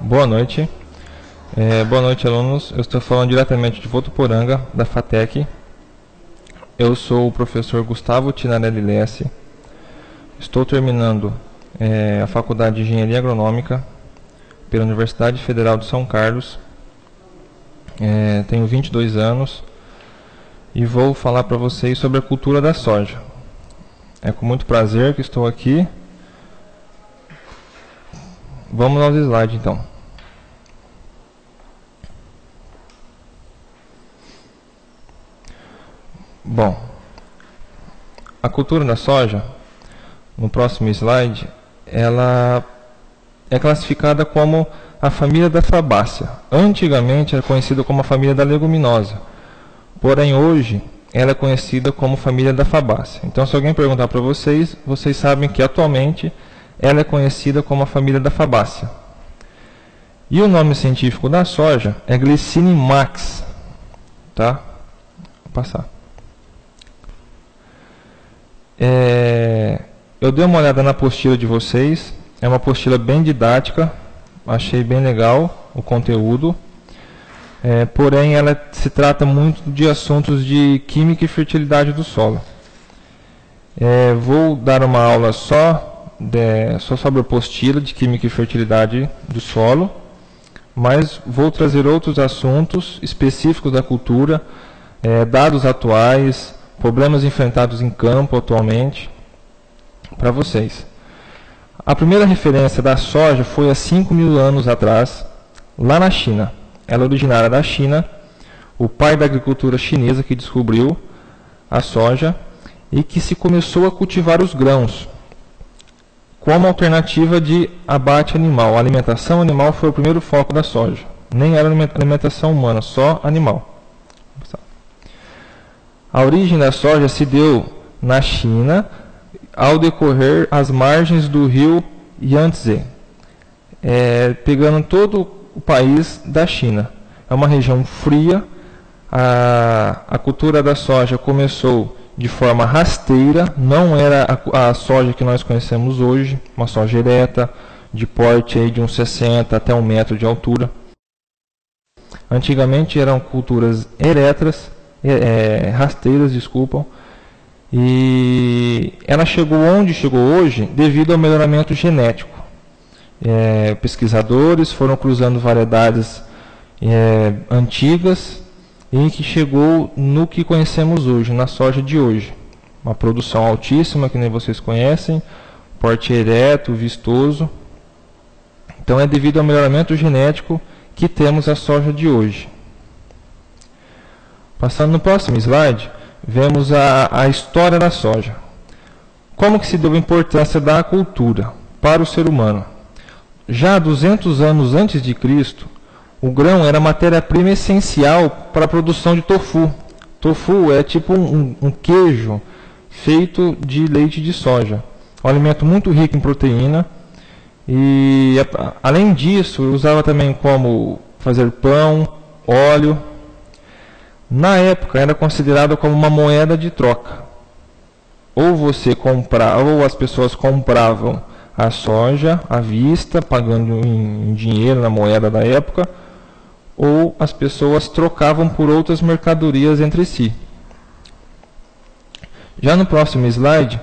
Boa noite. Boa noite, alunos. Eu estou falando diretamente de Votuporanga, da FATEC. Eu sou o professor Gustavo Tinarelli Lesse. Estou terminando a Faculdade de Engenharia Agronômica pela Universidade Federal de São Carlos. Tenho 22 anos e vou falar para vocês sobre a cultura da soja. É com muito prazer que estou aqui. Vamos aos slides, então. Bom, a cultura da soja, no próximo slide, ela é classificada como a família da Fabácea. Antigamente era conhecida como a família da leguminosa, porém hoje ela é conhecida como família da Fabácea. Então, se alguém perguntar para vocês, vocês sabem que atualmente ela é conhecida como a família da Fabácea. E o nome científico da soja é Glycine max, tá? Vou passar. Eu dei uma olhada na apostila de vocês, é uma apostila bem didática, achei bem legal o conteúdo, porém ela se trata muito de assuntos de química e fertilidade do solo. Vou dar uma aula só sobre a apostila de química e fertilidade do solo, mas vou trazer outros assuntos específicos da cultura, dados atuais, problemas enfrentados em campo atualmente, para vocês. A primeira referência da soja foi há 5.000 anos atrás, lá na China. Ela é originária da China, o pai da agricultura chinesa que descobriu a soja e que se começou a cultivar os grãos como alternativa de abate animal. A alimentação animal foi o primeiro foco da soja. Nem era alimentação humana, só animal. A origem da soja se deu na China, ao decorrer as margens do rio Yangtze, pegando todo o país da China. É uma região fria. A cultura da soja começou de forma rasteira, não era a soja que nós conhecemos hoje, uma soja ereta, de porte aí de uns 60 até 1 metro de altura. Antigamente eram culturas rasteiras, e ela chegou onde chegou hoje devido ao melhoramento genético. Pesquisadores foram cruzando variedades antigas e que chegou no que conhecemos hoje, na soja de hoje. Uma produção altíssima, que nem vocês conhecem, porte ereto, vistoso. Então é devido ao melhoramento genético que temos a soja de hoje. Passando no próximo slide, vemos a história da soja. Como que se deu a importância da cultura para o ser humano? Já 200 anos antes de Cristo, o grão era a matéria-prima essencial para a produção de tofu. Tofu é tipo um queijo feito de leite de soja. Um alimento muito rico em proteína. E, além disso, usava também como fazer pão, óleo. Na época era considerado como uma moeda de troca. Ou as pessoas compravam a soja à vista, pagando em dinheiro na moeda da época, ou as pessoas trocavam por outras mercadorias entre si. Já no próximo slide,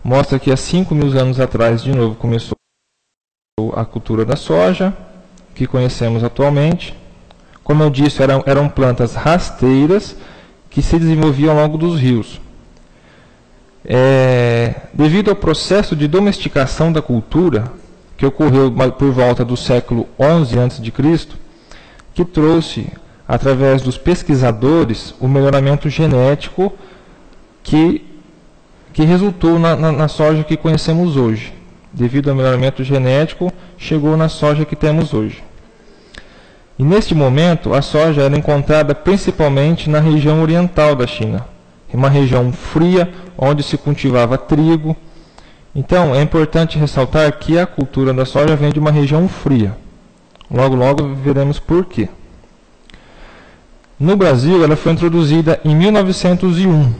mostra que há 5.000 anos atrás, de novo, começou a cultura da soja, que conhecemos atualmente. Como eu disse, eram plantas rasteiras que se desenvolviam ao longo dos rios. Devido ao processo de domesticação da cultura, que ocorreu por volta do século XI a.C., que trouxe, através dos pesquisadores, o melhoramento genético que resultou na soja que conhecemos hoje. Devido ao melhoramento genético, chegou na soja que temos hoje. E neste momento, a soja era encontrada principalmente na região oriental da China, uma região fria, onde se cultivava trigo. Então, é importante ressaltar que a cultura da soja vem de uma região fria. Logo, logo veremos por quê. No Brasil, ela foi introduzida em 1901,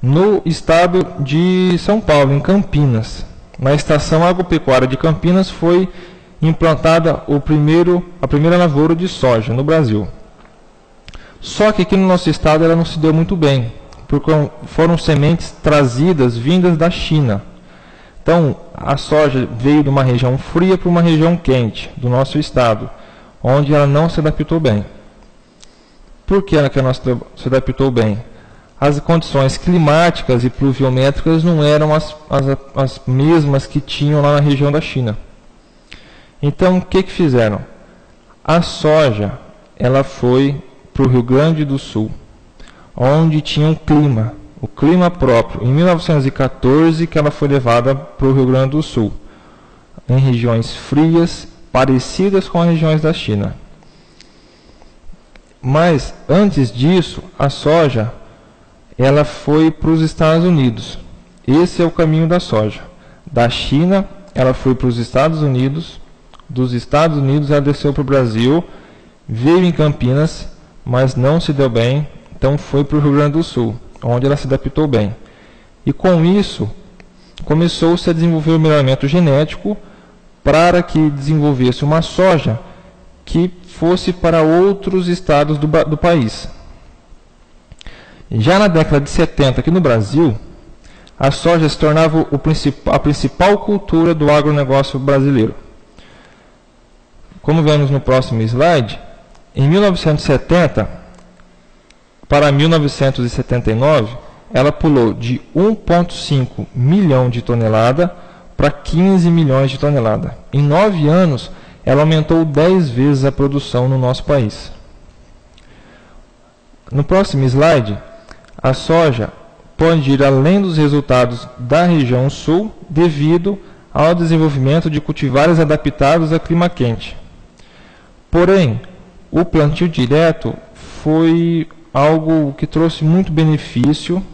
no estado de São Paulo, em Campinas. Na Estação Agropecuária de Campinas foi implantada a primeira lavoura de soja no Brasil. Só que aqui no nosso estado ela não se deu muito bem, porque foram sementes trazidas, vindas da China. Então, a soja veio de uma região fria para uma região quente do nosso estado, onde ela não se adaptou bem. Por que ela não se adaptou bem? As condições climáticas e pluviométricas não eram as mesmas que tinham lá na região da China. Então, o que fizeram? A soja ela foi para o Rio Grande do Sul, onde tinha o clima próprio. Em 1914 que ela foi levada para o Rio Grande do Sul, em regiões frias, parecidas com as regiões da China. Mas, antes disso, a soja ela foi para os Estados Unidos. Esse é o caminho da soja. Da China, ela foi para os Estados Unidos. Dos Estados Unidos, ela desceu para o Brasil, veio em Campinas, mas não se deu bem, então foi para o Rio Grande do Sul, onde ela se adaptou bem. E com isso, começou-se a desenvolver o melhoramento genético para que desenvolvesse uma soja que fosse para outros estados do país. Já na década de 70, aqui no Brasil, a soja se tornava a principal cultura do agronegócio brasileiro. Como vemos no próximo slide, em 1970 para 1979, ela pulou de 1,5 milhão de tonelada para 15 milhões de toneladas. Em 9 anos, ela aumentou 10 vezes a produção no nosso país. No próximo slide, a soja pode ir além dos resultados da região sul devido ao desenvolvimento de cultivares adaptados a clima quente. Porém, o plantio direto foi algo que trouxe muito benefício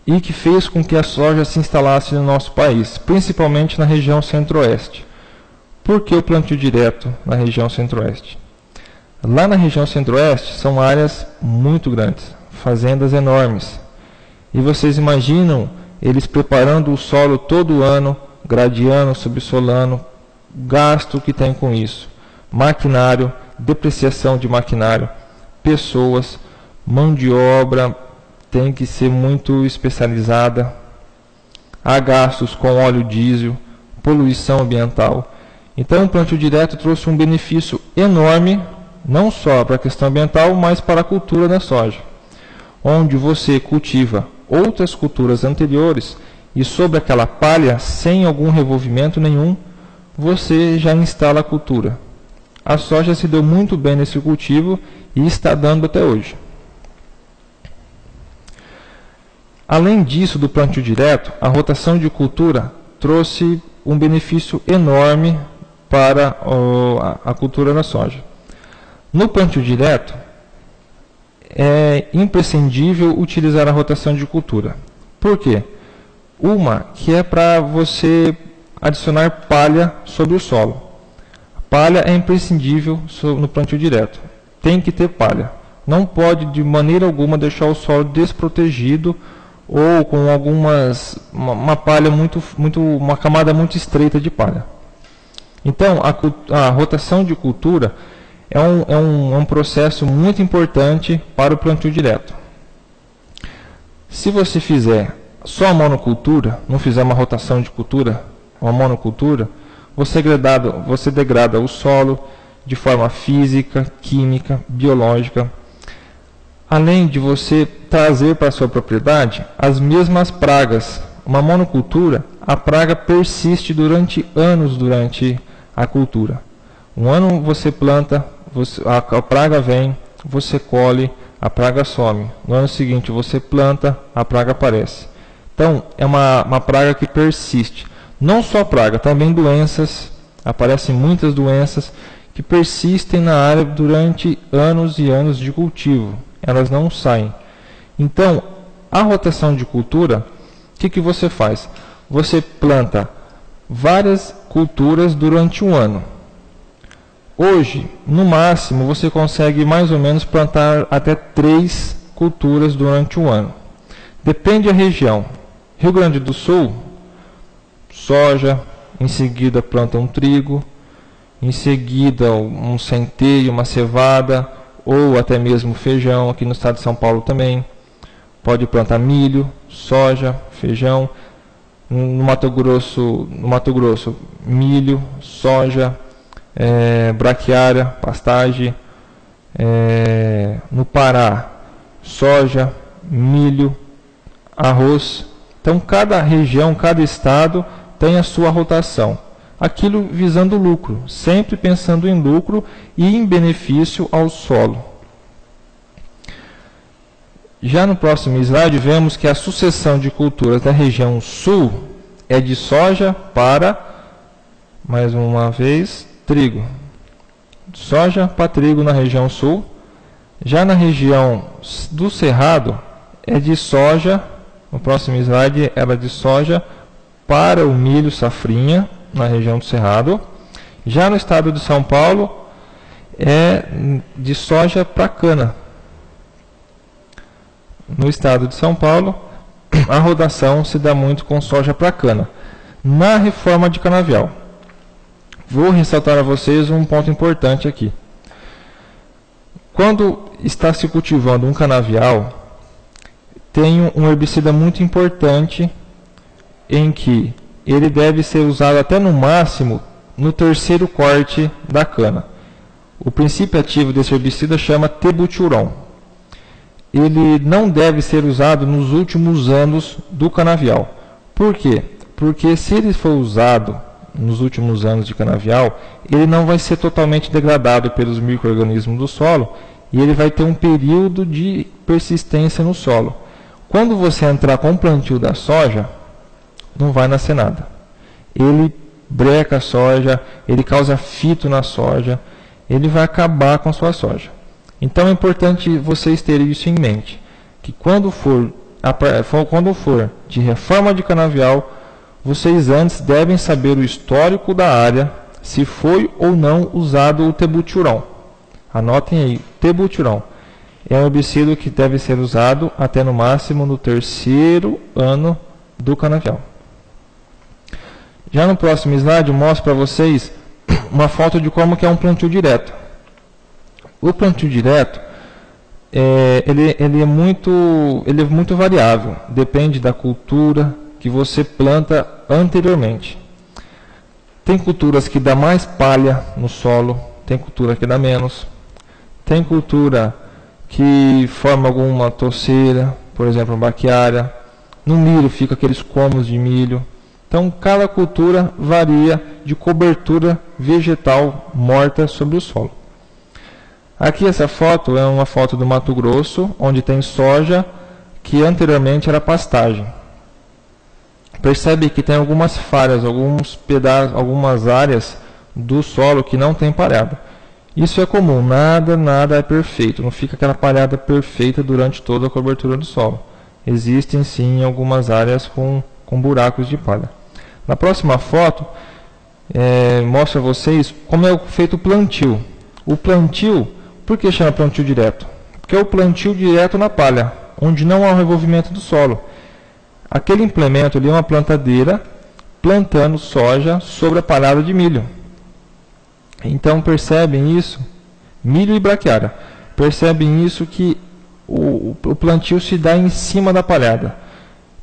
e que fez com que a soja se instalasse no nosso país, principalmente na região centro-oeste. Por que o plantio direto na região centro-oeste? Lá na região centro-oeste são áreas muito grandes, fazendas enormes. E vocês imaginam eles preparando o solo todo ano, gradeando, subsolando, gasto que tem com isso. Maquinário, depreciação de maquinário, pessoas, mão de obra tem que ser muito especializada. Há gastos com óleo diesel, poluição ambiental. Então o plantio direto trouxe um benefício enorme, não só para a questão ambiental, mas para a cultura da soja, onde você cultiva outras culturas anteriores e sobre aquela palha, sem algum revolvimento nenhum, você já instala a cultura. A soja se deu muito bem nesse cultivo e está dando até hoje. Além disso, do plantio direto, a rotação de cultura trouxe um benefício enorme para a cultura da soja. No plantio direto, é imprescindível utilizar a rotação de cultura. Por quê? Uma que é para você adicionar palha sobre o solo. Palha é imprescindível no plantio direto. Tem que ter palha. Não pode de maneira alguma deixar o solo desprotegido ou com uma palha uma camada muito estreita de palha. Então, a rotação de cultura é um processo muito importante para o plantio direto. Se você fizer só a monocultura, não fizer uma rotação de cultura, uma monocultura, você degrada o solo de forma física, química, biológica. Além de você trazer para a sua propriedade as mesmas pragas. Uma monocultura, a praga persiste durante anos durante a cultura. Um ano você planta, a praga vem, você colhe, a praga some. No ano seguinte você planta, a praga aparece. Então, é uma praga que persiste. Não só praga, também doenças, aparecem muitas doenças que persistem na área durante anos e anos de cultivo. Elas não saem. Então, a rotação de cultura, o que você faz? Você planta várias culturas durante um ano. Hoje, no máximo, você consegue mais ou menos plantar até 3 culturas durante um ano. Depende da região. Rio Grande do Sul, soja, em seguida plantam trigo, em seguida um centeio, uma cevada, ou até mesmo feijão. Aqui no estado de São Paulo também pode plantar milho, soja, feijão. No Mato Grosso, milho, soja, braquiária, pastagem. No Pará, soja, milho, arroz. Então cada região, cada estado tem a sua rotação. Aquilo visando lucro, sempre pensando em lucro e em benefício ao solo. Já no próximo slide, vemos que a sucessão de culturas da região sul é de soja para, mais uma vez, trigo. Soja para trigo na região sul. Já na região do Cerrado, é de soja, no próximo slide, era de soja para o milho safrinha, na região do Cerrado. Já no estado de São Paulo, é de soja para cana. No estado de São Paulo, a rotação se dá muito com soja para cana. Na reforma de canavial, vou ressaltar a vocês um ponto importante aqui. Quando está se cultivando um canavial, tem um herbicida muito importante em que ele deve ser usado até no máximo no terceiro corte da cana. O princípio ativo desse herbicida chama tebutyron. Ele não deve ser usado nos últimos anos do canavial. Por quê? Porque se ele for usado nos últimos anos de canavial, ele não vai ser totalmente degradado pelos micro-organismos do solo e ele vai ter um período de persistência no solo. Quando você entrar com o plantio da soja, não vai nascer nada. Ele breca a soja, ele causa fito na soja, ele vai acabar com a sua soja. Então é importante vocês terem isso em mente, que quando for de reforma de canavial, vocês antes devem saber o histórico da área, se foi ou não usado o tebutyron. Anotem aí, tebutyron. É um herbicida que deve ser usado até no máximo no terceiro ano do canavial. Já no próximo slide eu mostro para vocês uma foto de como que é um plantio direto. O plantio direto, ele é muito variável, depende da cultura que você planta anteriormente. Tem culturas que dá mais palha no solo, tem cultura que dá menos. Tem cultura que forma alguma toceira, por exemplo, braquiária. No milho fica aqueles comos de milho. Então, cada cultura varia de cobertura vegetal morta sobre o solo. Aqui essa foto é uma foto do Mato Grosso, onde tem soja que anteriormente era pastagem. Percebe que tem algumas falhas, alguns pedaços, algumas áreas do solo que não tem palhada. Isso é comum, nada é perfeito, não fica aquela palhada perfeita durante toda a cobertura do solo. Existem sim algumas áreas com buracos de palha. Na próxima foto, mostra a vocês como é feito o plantio. O plantio, por que chama plantio direto? Porque é o plantio direto na palha, onde não há o revolvimento do solo. Aquele implemento ali é uma plantadeira plantando soja sobre a palhada de milho. Então percebem isso? Milho e braquiária. Percebem isso que o plantio se dá em cima da palhada.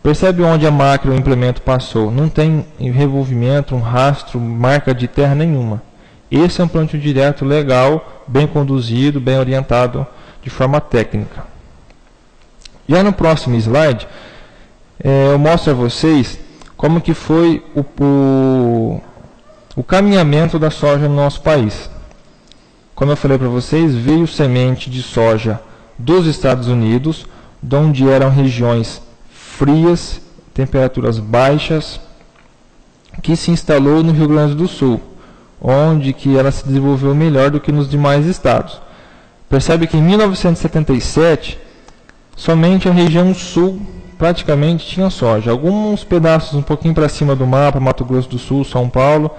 Percebe onde a máquina, o implemento passou? Não tem revolvimento, um rastro, marca de terra nenhuma. Esse é um plantio direto legal, bem conduzido, bem orientado de forma técnica. Já no próximo slide, eu mostro a vocês como que foi o caminhamento da soja no nosso país. Como eu falei para vocês, veio semente de soja dos Estados Unidos, de onde eram regiões frias, temperaturas baixas, que se instalou no Rio Grande do Sul, onde que ela se desenvolveu melhor do que nos demais estados. Percebe que em 1977, somente a região sul praticamente tinha soja. Alguns pedaços um pouquinho para cima do mapa, Mato Grosso do Sul, São Paulo,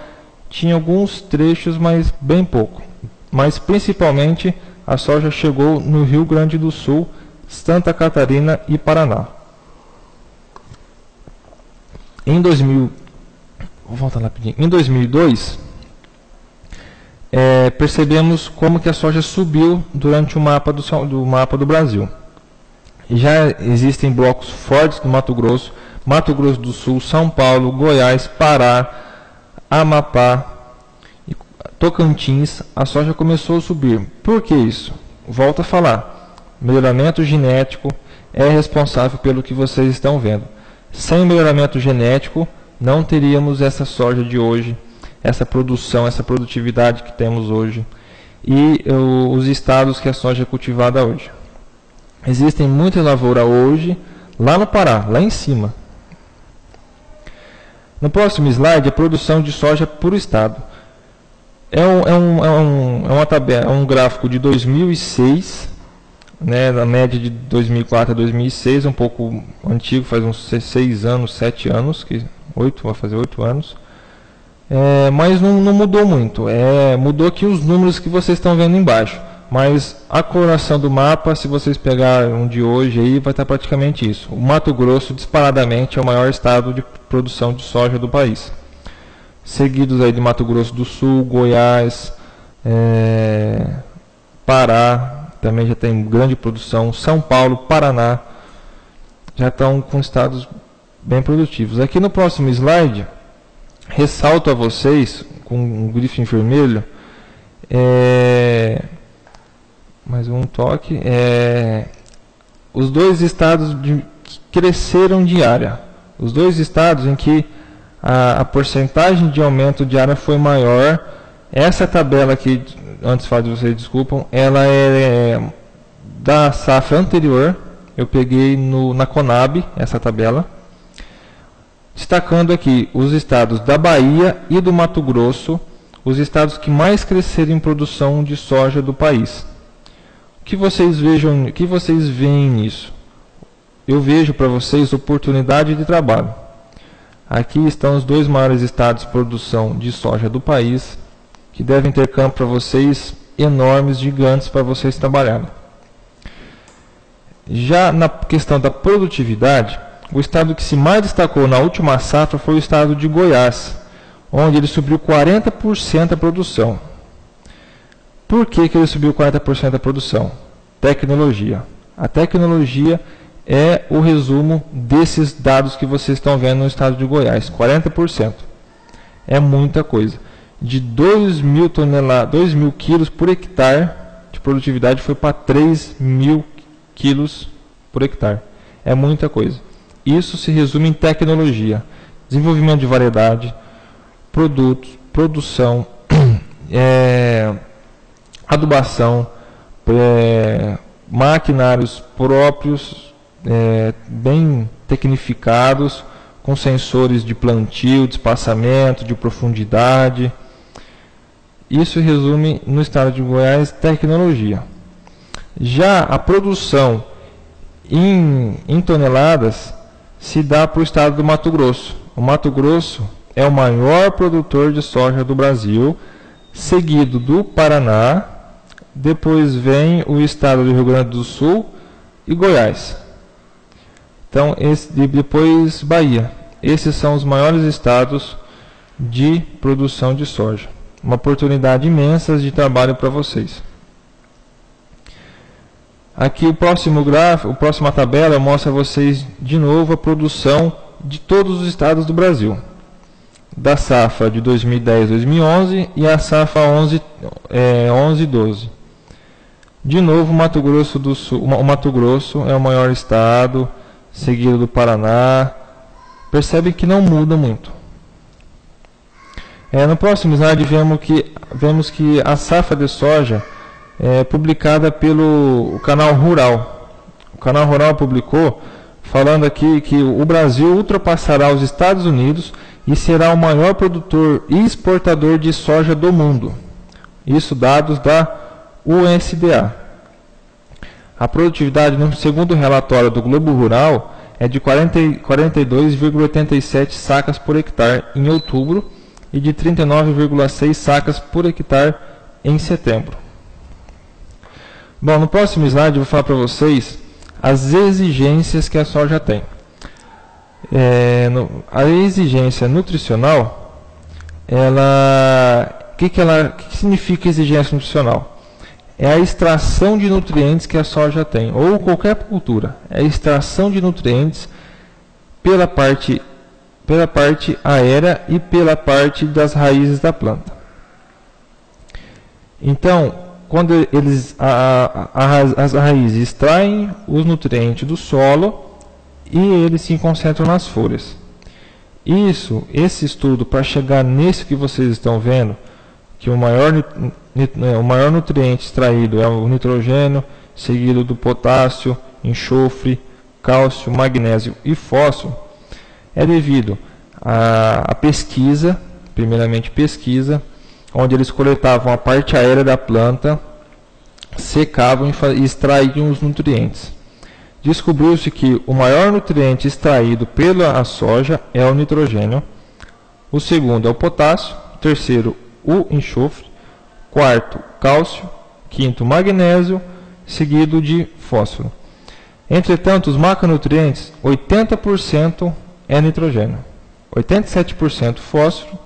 tinha alguns trechos, mas bem pouco. Mas principalmente a soja chegou no Rio Grande do Sul, Santa Catarina e Paraná. Em 2002, percebemos como que a soja subiu durante o mapa do Brasil. Já existem blocos fortes no Mato Grosso do Sul, São Paulo, Goiás, Pará, Amapá, Tocantins. A soja começou a subir. Por que isso? Volto a falar. Melhoramento genético é responsável pelo que vocês estão vendo. Sem melhoramento genético, não teríamos essa soja de hoje, essa produção, essa produtividade que temos hoje e os estados que a soja é cultivada hoje. Existem muita lavoura hoje lá no Pará, lá em cima. No próximo slide, a produção de soja por estado. É uma tabela, um gráfico de 2006, né, na média de 2004 a 2006, um pouco antigo, faz uns 6 anos, 7 anos, vai fazer 8 anos. Mas não mudou muito. Mudou aqui os números que vocês estão vendo embaixo. Mas a coloração do mapa, se vocês pegarem um de hoje, aí vai estar praticamente isso. O Mato Grosso, disparadamente, é o maior estado de produção de soja do país. Seguidos aí de Mato Grosso do Sul, Goiás, Pará, também já tem grande produção. São Paulo, Paraná, já estão com estados bem produtivos. Aqui no próximo slide, ressalto a vocês, com um grifo em vermelho, mais um toque, os dois estados que cresceram de área. Os dois estados em que a porcentagem de aumento de área foi maior. Essa tabela aqui, antes de vocês desculpam, ela é da safra anterior. Eu peguei na Conab essa tabela, destacando aqui os estados da Bahia e do Mato Grosso, os estados que mais cresceram em produção de soja do país. O que vocês veem nisso? Eu vejo para vocês oportunidade de trabalho. Aqui estão os dois maiores estados de produção de soja do país, que devem ter campo para vocês enormes, gigantes para vocês trabalharem. Já na questão da produtividade, o estado que se mais destacou na última safra foi o estado de Goiás, onde ele subiu 40% a produção. Por que ele subiu 40% a produção? Tecnologia. A tecnologia é o resumo desses dados que vocês estão vendo no estado de Goiás. 40%. É muita coisa. De 2 mil quilos por hectare de produtividade foi para 3 mil quilos por hectare. É muita coisa. Isso se resume em tecnologia. Desenvolvimento de variedade, produtos, produção, adubação, maquinários próprios, bem tecnificados, com sensores de plantio, de espaçamento, de profundidade. Isso resume no estado de Goiás tecnologia. Já a produção em toneladas se dá para o estado do Mato Grosso. O Mato Grosso é o maior produtor de soja do Brasil, seguido do Paraná, depois vem o estado do Rio Grande do Sul e Goiás. Então, depois Bahia. Esses são os maiores estados de produção de soja. Uma oportunidade imensa de trabalho para vocês. Aqui o próximo gráfico, a próxima tabela mostra a vocês de novo a produção de todos os estados do Brasil. Da safra de 2010-2011 e a safra 11-12. De novo, Mato Grosso do Sul. O Mato Grosso é o maior estado, seguido do Paraná. Percebe que não muda muito. No próximo slide vemos que a safra de soja é publicada pelo Canal Rural. O Canal Rural publicou falando aqui que o Brasil ultrapassará os Estados Unidos e será o maior produtor e exportador de soja do mundo. Isso dados da USDA. A produtividade, no segundo relatório do Globo Rural, é de 42,87 sacas por hectare em outubro e de 39,6 sacas por hectare em setembro. Bom, no próximo slide eu vou falar para vocês as exigências que a soja tem. A exigência nutricional, ela que significa exigência nutricional? É a extração de nutrientes que a soja tem, ou qualquer cultura. É a extração de nutrientes pela parte aérea e pela parte das raízes da planta. Então, quando as raízes extraem os nutrientes do solo e eles se concentram nas folhas. Esse estudo, para chegar nisso que vocês estão vendo, que o maior nutriente extraído é o nitrogênio, seguido do potássio, enxofre, cálcio, magnésio e fósforo, é devido à pesquisa, primeiramente pesquisa, onde eles coletavam a parte aérea da planta, secavam e extraíam os nutrientes. Descobriu-se que o maior nutriente extraído pela soja é o nitrogênio, o segundo é o potássio, o terceiro o enxofre, quarto cálcio, quinto magnésio, seguido de fósforo. Entretanto, os macronutrientes, 80% é nitrogênio, 87% fósforo,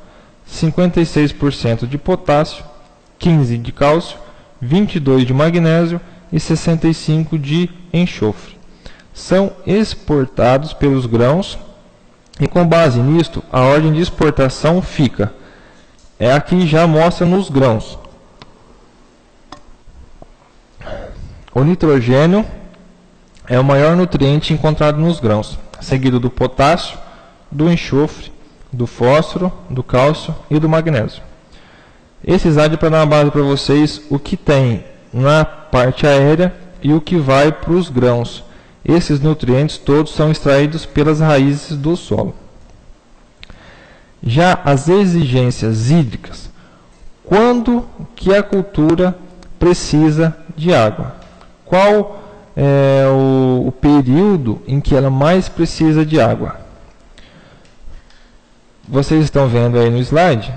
56% de potássio, 15% de cálcio, 22% de magnésio e 65% de enxofre. São exportados pelos grãos e, com base nisto, a ordem de exportação fica. Aqui já mostra nos grãos. O nitrogênio é o maior nutriente encontrado nos grãos, seguido do potássio, do enxofre, do fósforo, do cálcio e do magnésio. Esse slide é para dar uma base para vocês o que tem na parte aérea e o que vai para os grãos. Esses nutrientes todos são extraídos pelas raízes do solo. Já as exigências hídricas, quando que a cultura precisa de água? Qual é o período em que ela mais precisa de água? Vocês estão vendo aí no slide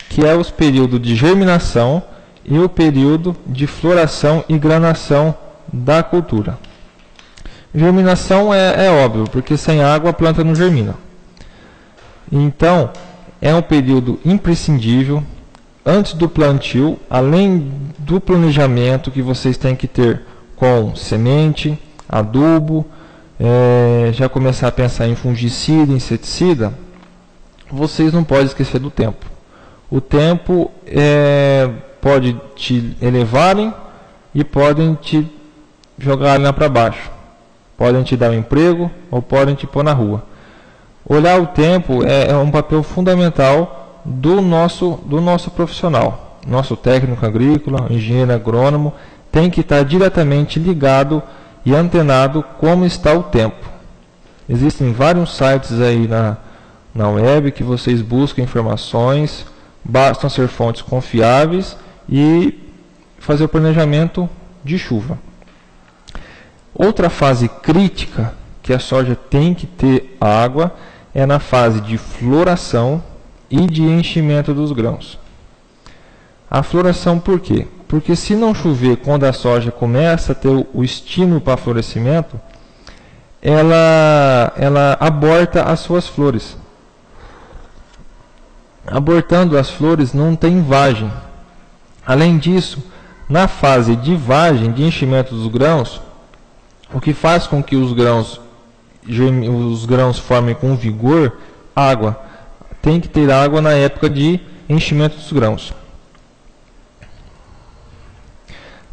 que é os períodos de germinação e o período de floração e granação da cultura. Germinação é óbvio, porque sem água a planta não germina. Então, é um período imprescindível antes do plantio, além do planejamento que vocês têm que ter com semente, adubo, já começar a pensar em fungicida, inseticida, vocês não podem esquecer do tempo. O tempo pode te elevarem e podem te jogar lá para baixo. Podem te dar um emprego ou podem te pôr na rua. Olhar o tempo é um papel fundamental do nosso profissional. Nosso técnico agrícola, engenheiro agrônomo, tem que estar diretamente ligado e antenado como está o tempo. Existem vários sites aí na web que vocês buscam informações, bastam ser fontes confiáveis e fazer o planejamento de chuva. Outra fase crítica que a soja tem que ter água é na fase de floração e de enchimento dos grãos. A floração por quê? Porque se não chover quando a soja começa a ter o estímulo para florescimento, ela aborta as suas flores. Abortando as flores não tem vagem. Além disso, na fase de vagem, de enchimento dos grãos, o que faz com que os grãos formem com vigor, água. Tem que ter água na época de enchimento dos grãos.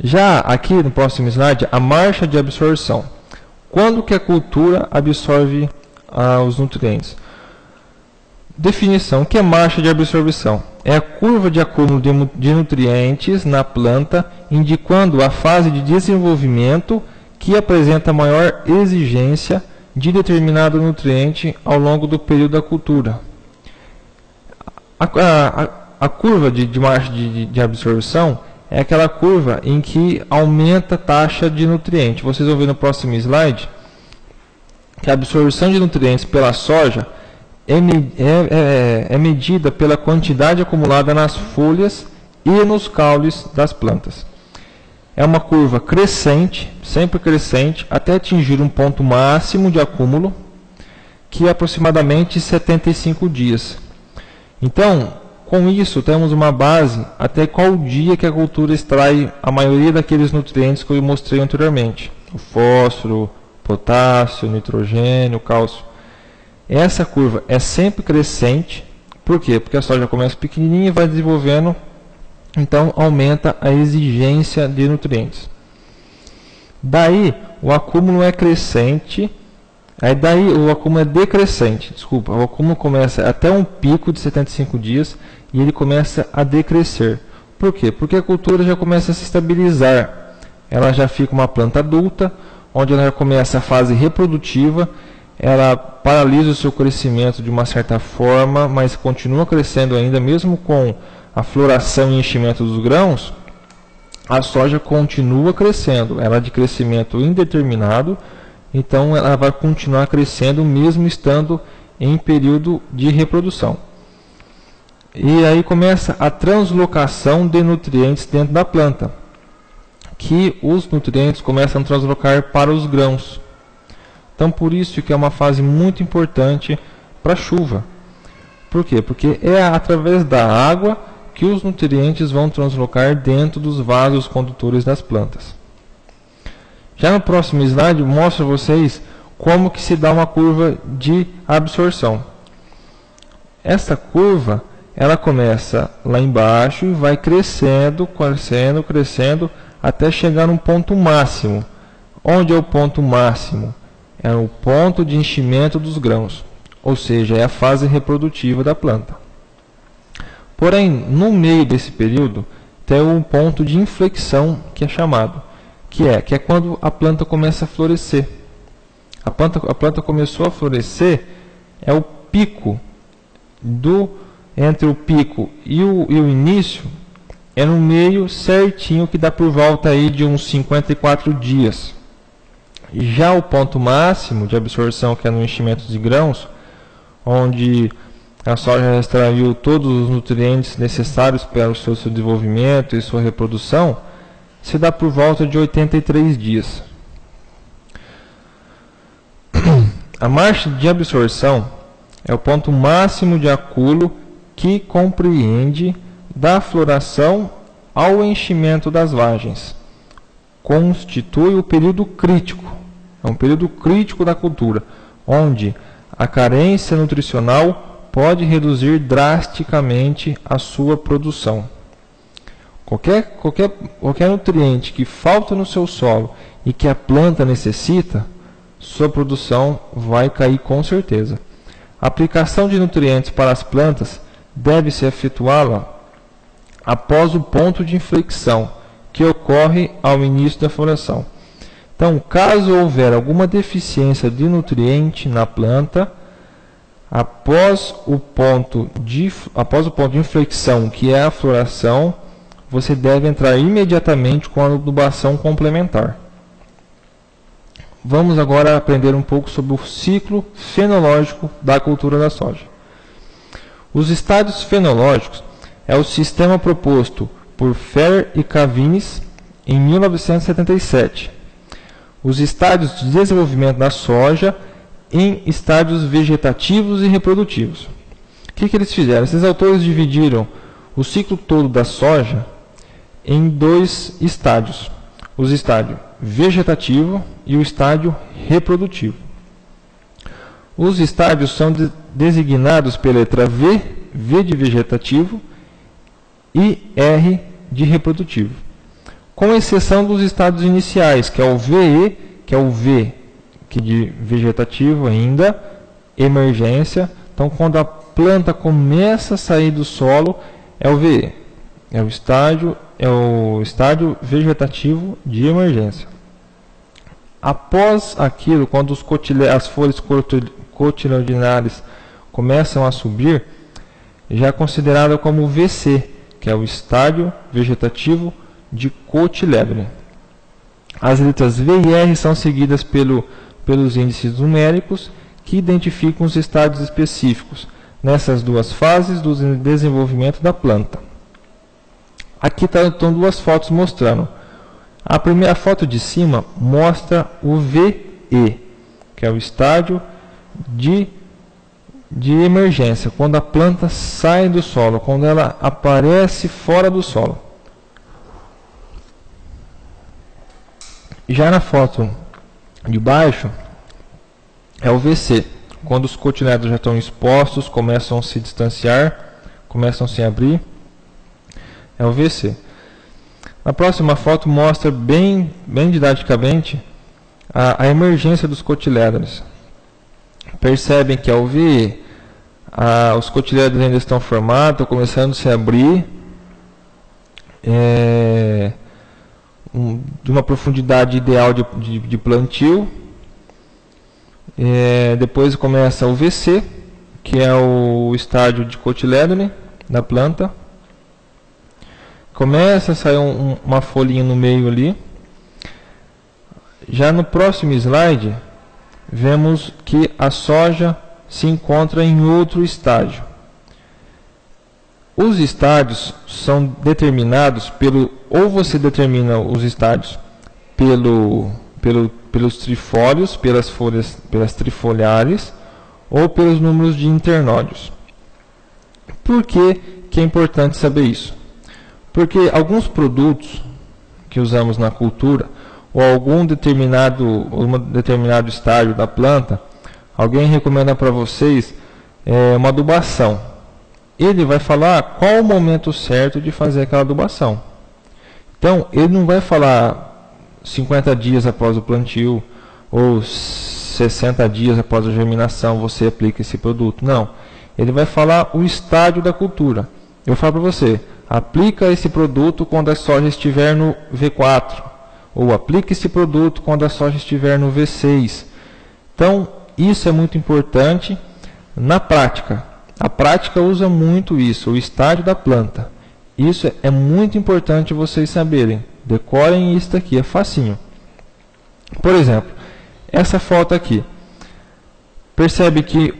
Já aqui no próximo slide, a marcha de absorção. Quando que a cultura absorve os nutrientes? Definição: o que é marcha de absorção? É a curva de acúmulo de nutrientes na planta, indicando a fase de desenvolvimento que apresenta maior exigência de determinado nutriente ao longo do período da cultura. A curva de marcha de absorção é aquela curva em que aumenta a taxa de nutriente. Vocês vão ver no próximo slide que a absorção de nutrientes pela soja é medida pela quantidade acumulada nas folhas e nos caules das plantas. É uma curva crescente, sempre crescente, até atingir um ponto máximo de acúmulo, que é aproximadamente 75 dias. Então, Com isso, temos uma base até qual dia que a cultura extrai a maioria daqueles nutrientes que eu mostrei anteriormente. O fósforo, potássio, nitrogênio, cálcio. Essa curva é sempre crescente. Por quê? Porque a soja começa pequenininha e vai desenvolvendo, então aumenta a exigência de nutrientes. Daí o acúmulo é crescente, daí o acúmulo é decrescente, desculpa, o acúmulo começa até um pico de 75 dias e ele começa a decrescer. Por quê? Porque a cultura já começa a se estabilizar, ela já fica uma planta adulta, onde ela já começa a fase reprodutiva, ela paralisa o seu crescimento de uma certa forma, mas continua crescendo ainda, mesmo com a floração e enchimento dos grãos. A soja continua crescendo, ela é de crescimento indeterminado, então ela vai continuar crescendo mesmo estando em período de reprodução. E aí começa a translocação de nutrientes dentro da planta, que os nutrientes começam a translocar para os grãos. Então por isso que é uma fase muito importante para a chuva. Por quê? Porque é através da água que os nutrientes vão translocar dentro dos vasos condutores das plantas. Já no próximo slide, mostro a vocês como que se dá uma curva de absorção. Essa curva, ela começa lá embaixo e vai crescendo, crescendo, crescendo, até chegar num ponto máximo. Onde é o ponto máximo? É o ponto de enchimento dos grãos, ou seja, é a fase reprodutiva da planta. Porém, no meio desse período, tem um ponto de inflexão que é chamado, que é quando a planta começa a florescer. A planta começou a florescer, é o pico, entre o pico e o início, é no meio certinho, que dá por volta aí de uns 54 dias. Já o ponto máximo de absorção, que é no enchimento de grãos, onde a soja extraiu todos os nutrientes necessários para o seu desenvolvimento e sua reprodução, se dá por volta de 83 dias. A marcha de absorção é o ponto máximo de acúmulo que compreende da floração ao enchimento das vagens. Constitui o período crítico. É um período crítico da cultura, onde a carência nutricional pode reduzir drasticamente a sua produção. Qualquer nutriente que falta no seu solo e que a planta necessita, sua produção vai cair com certeza. A aplicação de nutrientes para as plantas deve ser efetuada após o ponto de inflexão, que ocorre ao início da floração. Então, caso houver alguma deficiência de nutriente na planta, após o ponto de inflexão, que é a floração, você deve entrar imediatamente com a adubação complementar. Vamos agora aprender um pouco sobre o ciclo fenológico da cultura da soja. Os estádios fenológicos é o sistema proposto por Ferrer e Cavines em 1977. Os estádios de desenvolvimento da soja em estádios vegetativos e reprodutivos. O que eles fizeram? Esses autores dividiram o ciclo todo da soja em dois estádios: o estádio vegetativo e o estádio reprodutivo. Os estádios são designados pela letra V, V de vegetativo, e R de reprodutivo, com exceção dos estádios iniciais, que é o VE, que é o V que de vegetativo ainda, emergência. Então, quando a planta começa a sair do solo, é o VE, é o estádio vegetativo de emergência. Após aquilo, quando as folhas cotiledonais começam a subir, já é considerado como VC, que é o estádio vegetativo de cotiledone. As letras V e R são seguidas pelos índices numéricos que identificam os estádios específicos nessas duas fases do desenvolvimento da planta. Aqui estão duas fotos mostrando. A primeira foto de cima mostra o VE, que é o estádio de de emergência, quando a planta sai do solo, quando ela aparece fora do solo. Já na foto de baixo é o VC, quando os cotilédonos já estão expostos, começam a se distanciar, começam a se abrir, é o VC. Na próxima foto mostra bem didaticamente a emergência dos cotilédonos. Percebem que ao VE, os cotilédonos ainda estão formados, estão começando a se abrir, de uma profundidade ideal de plantio. Depois começa o VC, que é o estágio de cotilédone da planta. Começa a sair uma folhinha no meio ali. Já no próximo slide, vemos que a soja se encontra em outro estágio. Os estádios são determinados ou você determina os estádios pelos trifólios, pelas trifoliares, ou pelos números de internódios. Por que é importante saber isso? Porque alguns produtos que usamos na cultura, ou algum determinado estágio da planta, alguém recomenda para vocês uma adubação. Ele vai falar qual o momento certo de fazer aquela adubação. Então, ele não vai falar 50 dias após o plantio ou 60 dias após a germinação você aplica esse produto. Não. Ele vai falar o estágio da cultura. Eu falo para você, aplica esse produto quando a soja estiver no V4. Ou aplique esse produto quando a soja estiver no V6. Então, isso é muito importante na prática. A prática usa muito isso, o estágio da planta. Isso é muito importante vocês saberem. Decorem isso aqui, é facinho. Por exemplo, essa foto aqui. Percebe que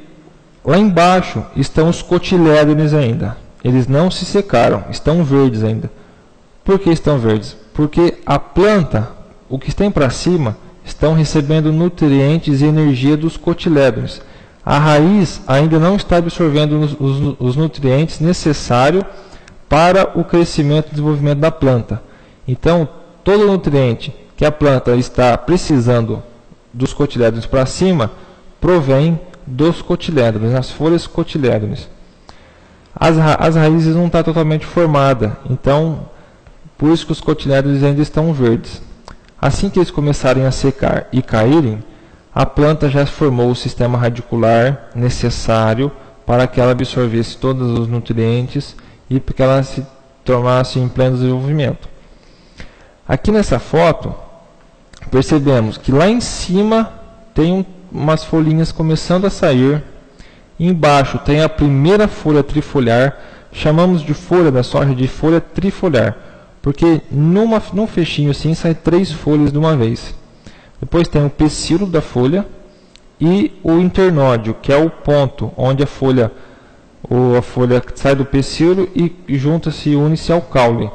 lá embaixo estão os cotilédones ainda. Eles não se secaram, estão verdes ainda. Por que estão verdes? Porque a planta, o que tem para cima, estão recebendo nutrientes e energia dos cotilédones. A raiz ainda não está absorvendo os nutrientes necessários para o crescimento e desenvolvimento da planta. Então, todo nutriente que a planta está precisando dos cotilédones para cima, provém dos cotilédones, as folhas cotilédones. As raízes não estão totalmente formadas, então, por isso que os cotilédones ainda estão verdes. Assim que eles começarem a secar e caírem, a planta já formou o sistema radicular necessário para que ela absorvesse todos os nutrientes e para que ela se tornasse em pleno desenvolvimento. Aqui nessa foto, percebemos que lá em cima tem umas folhinhas começando a sair. Embaixo tem a primeira folha trifoliar. Chamamos de folha da soja de folha trifoliar, porque num fechinho assim sai 3 folhas de uma vez. Depois tem o pecíolo da folha e o internódio, que é o ponto onde a folha sai do pecíolo e junta-se e une-se ao caule.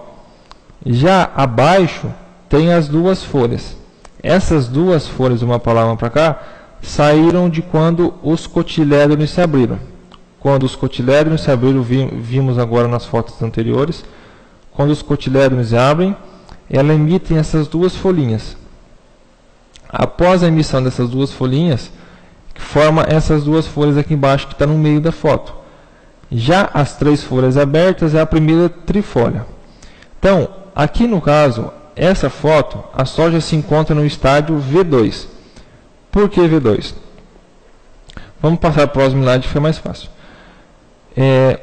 Já abaixo tem as 2 folhas. Essas 2 folhas, uma para lá e uma para cá, saíram de quando os cotilédones se abriram. Quando os cotilédones se abriram, vimos agora nas fotos anteriores, quando os cotilédones abrem, elas emitem essas 2 folhinhas. Após a emissão dessas 2 folhinhas, forma essas 2 folhas aqui embaixo que está no meio da foto. Já as 3 folhas abertas é a primeira trifólia. Então, aqui no caso, essa foto, a soja se encontra no estágio V2. Por que V2? Vamos passar para o próximo slide que fica mais fácil.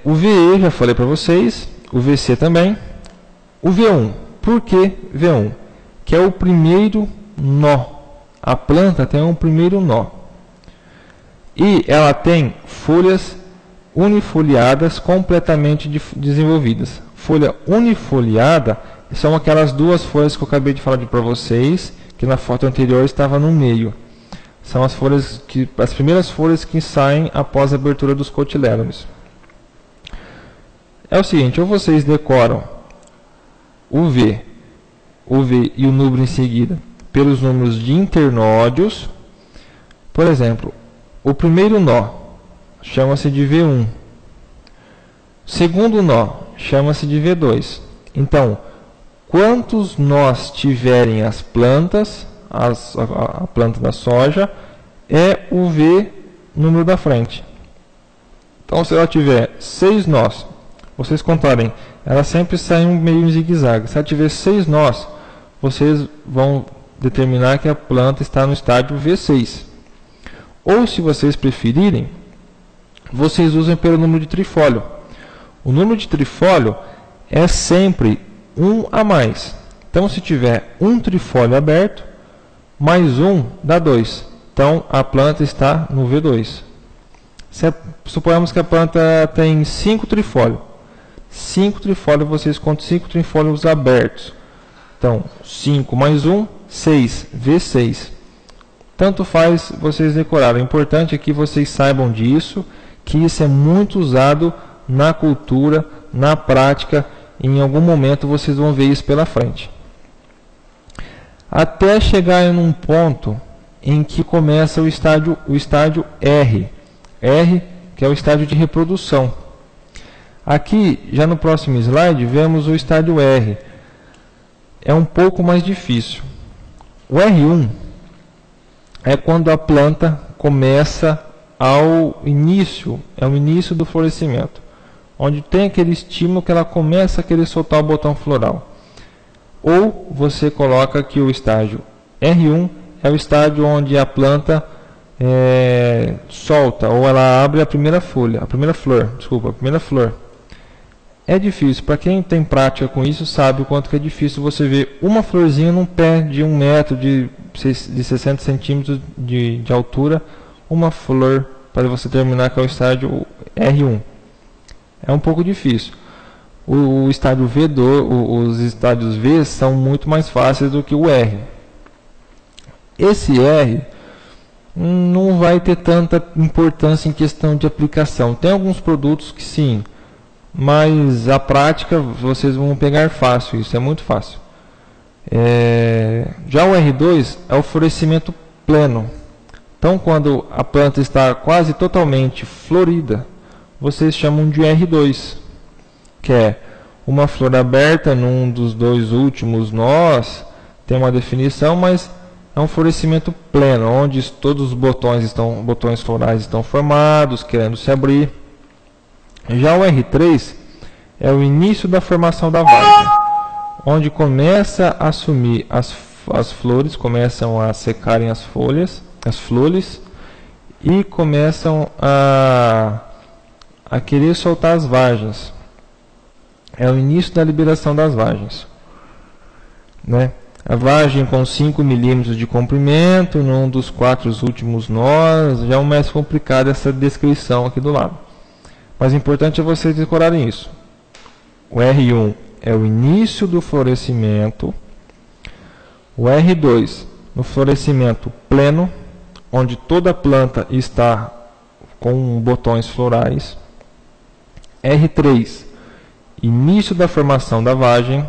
O VE, já falei para vocês, o VC também. O V1, por que V1? Que é o primeiro nó. A planta tem um primeiro nó. E ela tem folhas unifoliadas completamente desenvolvidas. Folha unifoliada são aquelas 2 folhas que eu acabei de falar para vocês, que na foto anterior estava no meio. São as primeiras folhas que saem após a abertura dos cotilédones. É o seguinte, ou vocês decoram o V e o número em seguida pelos números de internódios. Por exemplo, o primeiro nó, chama-se de V1. Segundo nó chama-se de V2. Então, quantos nós tiverem as plantas, a planta da soja, é o V número da frente. Então, se ela tiver 6 nós, vocês contarem, ela sempre sai meio em zigue-zague. Se ela tiver 6 nós, vocês vão determinar que a planta está no estágio V6. Ou, se vocês preferirem, vocês usem pelo número de trifólio. O número de trifólio é sempre 1 a mais. Então, se tiver um trifólio aberto, mais 1 dá 2. Então, a planta está no V2. Suponhamos que a planta tem 5 trifólios. 5 trifólios, vocês contam 5 trifólios abertos. Então, 5 mais 1, 6, V6. Tanto faz vocês decorarem. O importante é que vocês saibam disso, que isso é muito usado na cultura, na prática. Em algum momento vocês vão ver isso pela frente. Até chegar em um ponto em que começa o estágio R. R, que é o estágio de reprodução. Aqui, já no próximo slide, vemos o estágio R. É um pouco mais difícil. O R1 é quando a planta começa ao início, é o início do florescimento, onde tem aquele estímulo que ela começa a querer soltar o botão floral. Ou você coloca que o estágio R1 é o estágio onde a planta solta, ou ela abre a primeira folha, a primeira flor. É difícil, para quem tem prática com isso sabe o quanto que é difícil você ver uma florzinha num pé de 1 metro, de 60 centímetros de altura, uma flor para você terminar, que é o estágio R1. É um pouco difícil. O estágio V2, os estádios V são muito mais fáceis do que o R. Esse R não vai ter tanta importância em questão de aplicação. Tem alguns produtos que sim, mas a prática vocês vão pegar fácil, isso é muito fácil. Já o R2 é o florescimento pleno. Então, quando a planta está quase totalmente florida, vocês chamam de R2, que é uma flor aberta num dos 2 últimos nós, tem uma definição, mas é um florescimento pleno, onde todos os botões florais estão formados, querendo se abrir. Já o R3 é o início da formação da vagem, onde começa a assumir as flores, começam a secarem as flores, e começam a querer soltar as vagens. É o início da liberação das vagens, né? A vagem com 5 milímetros de comprimento, num dos 4 últimos nós, já é um mais complicado essa descrição aqui do lado. Mas o importante é vocês decorarem isso. O R1 é o início do florescimento. O R2, no florescimento pleno, onde toda a planta está com botões florais. R3, início da formação da vagem.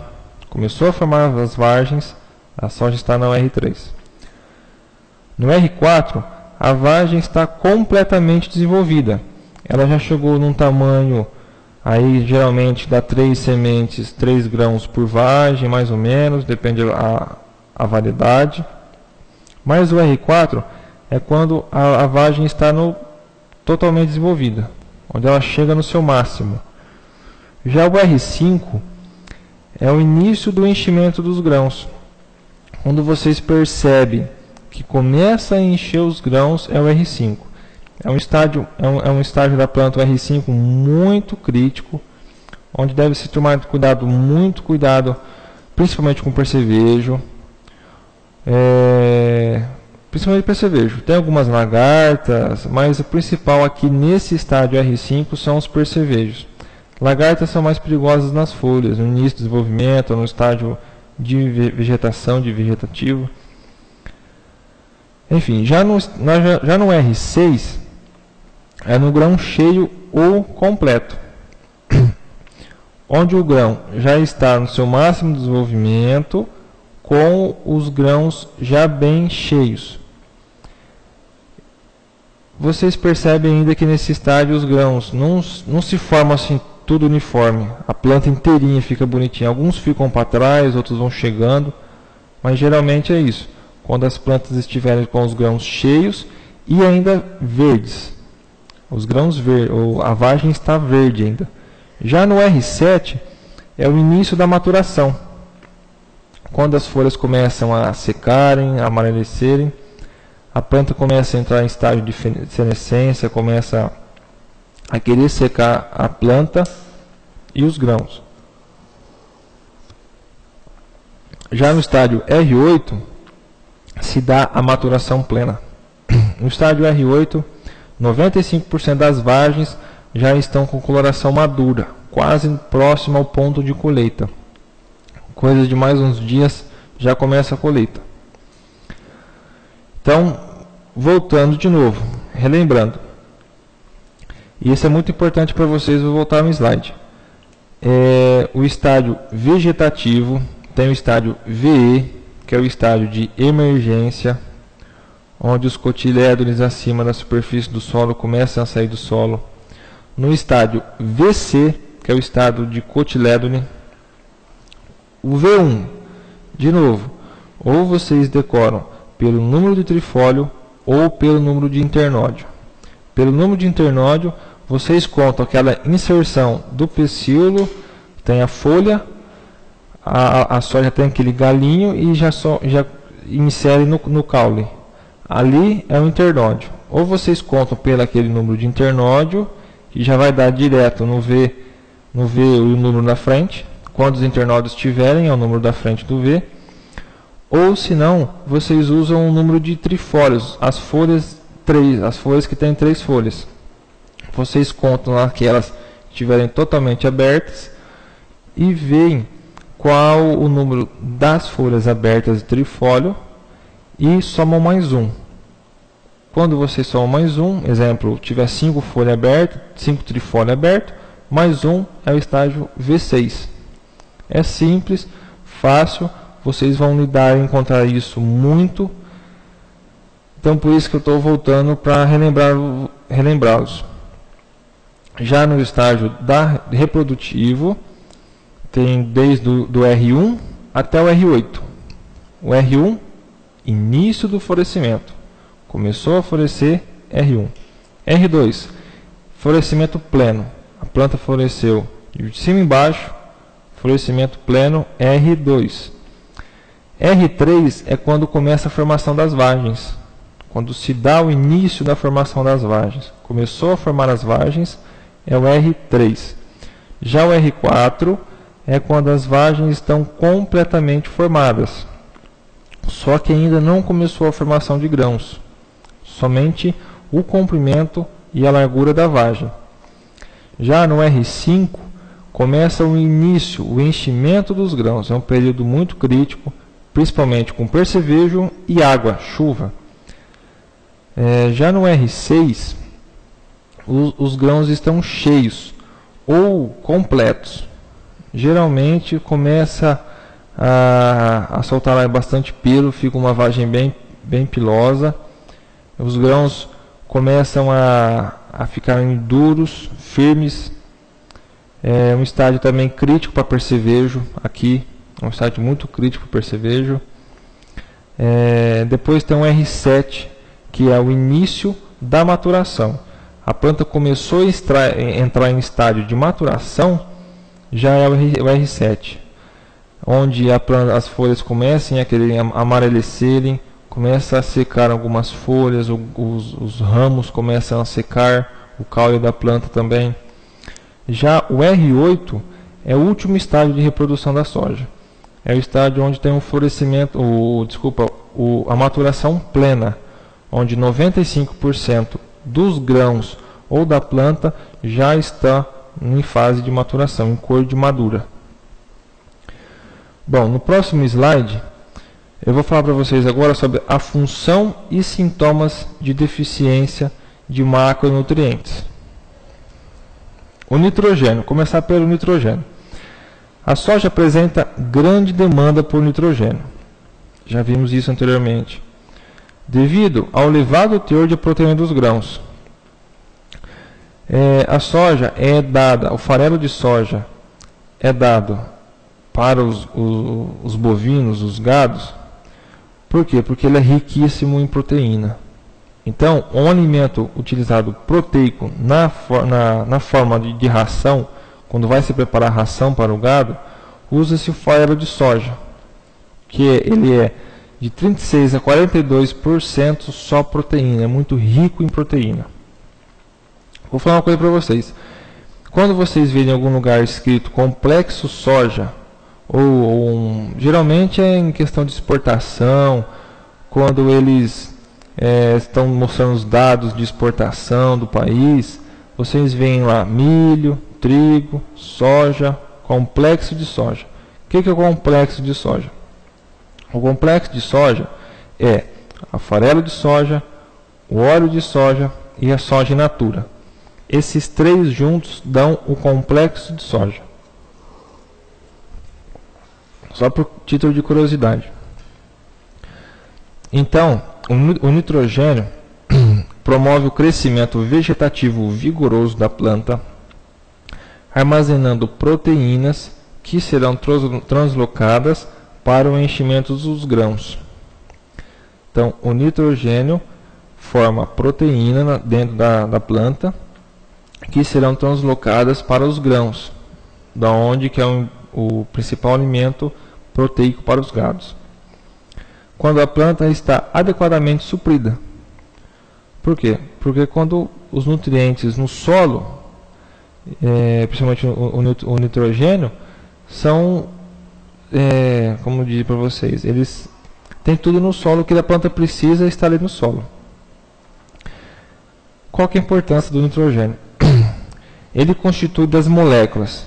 Começou a formar as vagens, a soja está no R3. No R4, a vagem está completamente desenvolvida. Ela já chegou num tamanho, aí geralmente dá 3 sementes, 3 grãos por vagem, mais ou menos, depende a variedade. Mas o R4 é quando a vagem está totalmente desenvolvida, onde ela chega no seu máximo. Já o R5 é o início do enchimento dos grãos. Quando vocês percebem que começa a encher os grãos, é o R5. É um estágio da planta, o R5, muito crítico, onde deve se tomar muito cuidado, principalmente com percevejo. Principalmente percevejo. Tem algumas lagartas, mas o principal aqui nesse estágio R5 são os percevejos. Lagartas são mais perigosas nas folhas, no início do desenvolvimento, ou no estágio de vegetação, de vegetativo. Enfim, já no R6 é no grão cheio ou completo, onde o grão já está no seu máximo de desenvolvimento, com os grãos já bem cheios. vocês percebem ainda que nesse estágio os grãos não se formam assim tudo uniforme. A planta inteirinha fica bonitinha. Alguns ficam para trás, outros vão chegando, mas geralmente é isso. Quando as plantas estiverem com os grãos cheios e ainda verdes. Os grãos verdes, a vagem está verde ainda. Já no R7 é o início da maturação. Quando as folhas começam a secarem, a amadurecerem, a planta começa a entrar em estágio de senescência, começa a querer secar a planta e os grãos. Já no estágio R8 se dá a maturação plena. No estágio R8, 95% das vagens já estão com coloração madura, quase próximo ao ponto de colheita. Coisa de mais uns dias já começa a colheita. Então, voltando de novo, relembrando. E isso é muito importante para vocês, vou voltar no slide. O estágio vegetativo tem o estágio VE, que é o estágio de emergência, onde os cotilédones acima da superfície do solo começam a sair do solo. No estágio VC, que é o estágio de cotilédone. O V1, de novo, ou vocês decoram pelo número de trifólio ou pelo número de internódio. Pelo número de internódio, vocês contam aquela inserção do pecíolo, tem a folha, a soja tem aquele galinho e já insere no caule. Ali é o internódio. Ou vocês contam pelo aquele número de internódio, que já vai dar direto no V o número na frente. Quantos internódios tiverem, é o número da frente do V. Ou se não, vocês usam o número de trifólios, as folhas que têm 3 folhas. Vocês contam aquelas que estiverem totalmente abertas e veem qual o número das folhas abertas de trifólio e somam mais um. Quando vocês somam mais um, exemplo, tiver 5 folhas abertas, 5 trifólios abertos, mais um é o estágio V6. É simples, fácil, vocês vão encontrar isso muito. Então por isso que eu estou voltando para relembrá-los. Já no estágio reprodutivo, tem desde do R1 até o R8. O R1, início do florescimento. Começou a florescer, R1. R2, florescimento pleno. A planta floresceu de cima e embaixo, florescimento pleno, R2. R3 é quando começa a formação das vagens. Quando se dá o início da formação das vagens. Começou a formar as vagens, é o R3. Já o R4 é quando as vagens estão completamente formadas. Só que ainda não começou a formação de grãos. Somente o comprimento e a largura da vagem. Já no R5 começa o início, o enchimento dos grãos. É um período muito crítico, principalmente com percevejo e água, chuva. Já no R6, os grãos estão cheios ou completos. Geralmente começa a soltar lá bastante pelo, fica uma vagem bem pilosa. Os grãos começam a ficar duros, firmes. É um estágio também crítico para percevejo aqui. É um estágio muito crítico para percevejo. Depois tem um R7, que é o início da maturação. A planta começou a entrar em estágio de maturação, já é o R7, onde as folhas começam a querer amadurecerem, começa a secar algumas folhas, os ramos começam a secar, o caule da planta também. Já o R8 é o último estágio de reprodução da soja. É o estágio onde tem um florescimento, a maturação plena, onde 95% dos grãos ou da planta já está em fase de maturação, em cor de madura. Bom, no próximo slide, eu vou falar para vocês agora sobre a função e sintomas de deficiência de macronutrientes. O nitrogênio, começar pelo nitrogênio. A soja apresenta grande demanda por nitrogênio. Já vimos isso anteriormente. Devido ao elevado teor de proteína dos grãos. A soja é dada, o farelo de soja é dado para os bovinos, os gados. Por quê? Porque ele é riquíssimo em proteína. Então, um alimento utilizado proteico na forma de ração, quando vai se preparar ração para o gado, usa-se o farelo de soja, que ele é de 36% a 42% só proteína, é muito rico em proteína. Vou falar uma coisa para vocês. Quando vocês verem em algum lugar escrito complexo soja, geralmente é em questão de exportação, quando eles estão mostrando os dados de exportação do país, vocês veem lá milho, trigo, soja, complexo de soja. O que é o complexo de soja? O complexo de soja é a farelo de soja, o óleo de soja e a soja in natura. Esses três juntos dão o complexo de soja. Só por título de curiosidade. Então, o nitrogênio promove o crescimento vegetativo vigoroso da planta, armazenando proteínas que serão translocadas para o enchimento dos grãos. Então, o nitrogênio forma proteína dentro da planta que serão translocadas para os grãos, da onde que é o principal alimento proteico para os gados. Quando a planta está adequadamente suprida. Por quê? Porque quando os nutrientes no solo, principalmente o nitrogênio, são, como eu disse para vocês, eles têm tudo no solo que a planta precisa estar ali no solo. Qual que é a importância do nitrogênio? Ele constitui das moléculas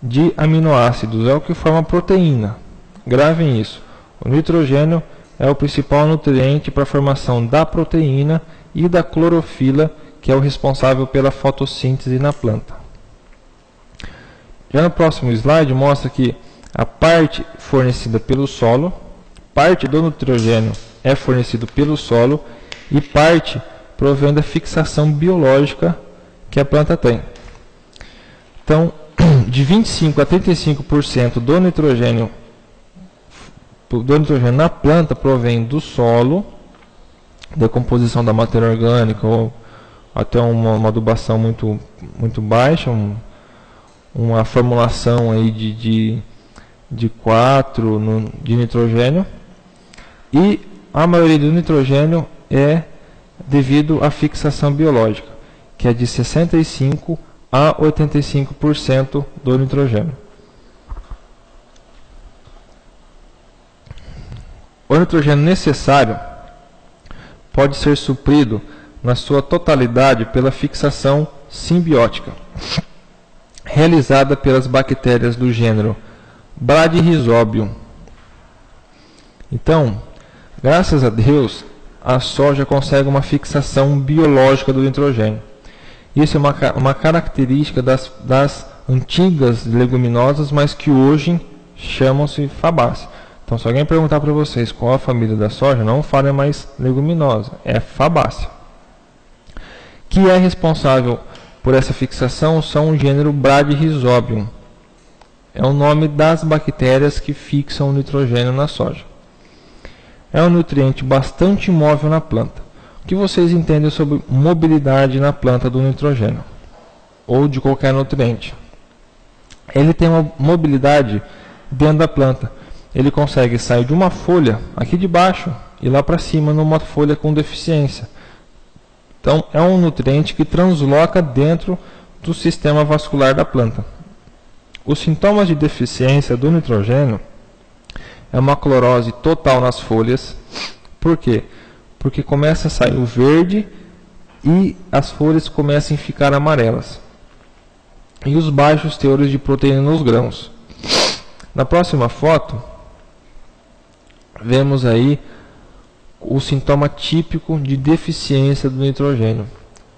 de aminoácidos, é o que forma a proteína. Gravem isso. O nitrogênio é o principal nutriente para a formação da proteína e da clorofila, que é o responsável pela fotossíntese na planta. Já no próximo slide mostra que a parte fornecida pelo solo, parte do nitrogênio é fornecido pelo solo e parte provém da fixação biológica que a planta tem. Então, de 25% a 35% do nitrogênio na planta provém do solo, decomposição da matéria orgânica ou até uma adubação muito baixa, uma formulação aí de 4 de nitrogênio, e a maioria do nitrogênio é devido à fixação biológica, que é de 65% a 85% do nitrogênio. O nitrogênio necessário pode ser suprido na sua totalidade pela fixação simbiótica, realizada pelas bactérias do gênero Bradyrhizobium. Então, graças a Deus, a soja consegue uma fixação biológica do nitrogênio. Isso é uma característica das antigas leguminosas, mas que hoje chamam-se fabáceas. Então, se alguém perguntar para vocês qual a família da soja, não falem mais leguminosa, é fabácea. Que é responsável por essa fixação são o gênero Bradyrhizobium. É o nome das bactérias que fixam o nitrogênio na soja. É um nutriente bastante móvel na planta. O que vocês entendem sobre mobilidade na planta do nitrogênio? Ou de qualquer nutriente? Ele tem uma mobilidade dentro da planta. Ele consegue sair de uma folha aqui de baixo e lá para cima numa folha com deficiência. Então, é um nutriente que transloca dentro do sistema vascular da planta. Os sintomas de deficiência do nitrogênio é uma clorose total nas folhas. Por quê? Porque começa a sair o verde e as folhas começam a ficar amarelas. E os baixos teores de proteína nos grãos. Na próxima foto, vemos aí o sintoma típico de deficiência do nitrogênio.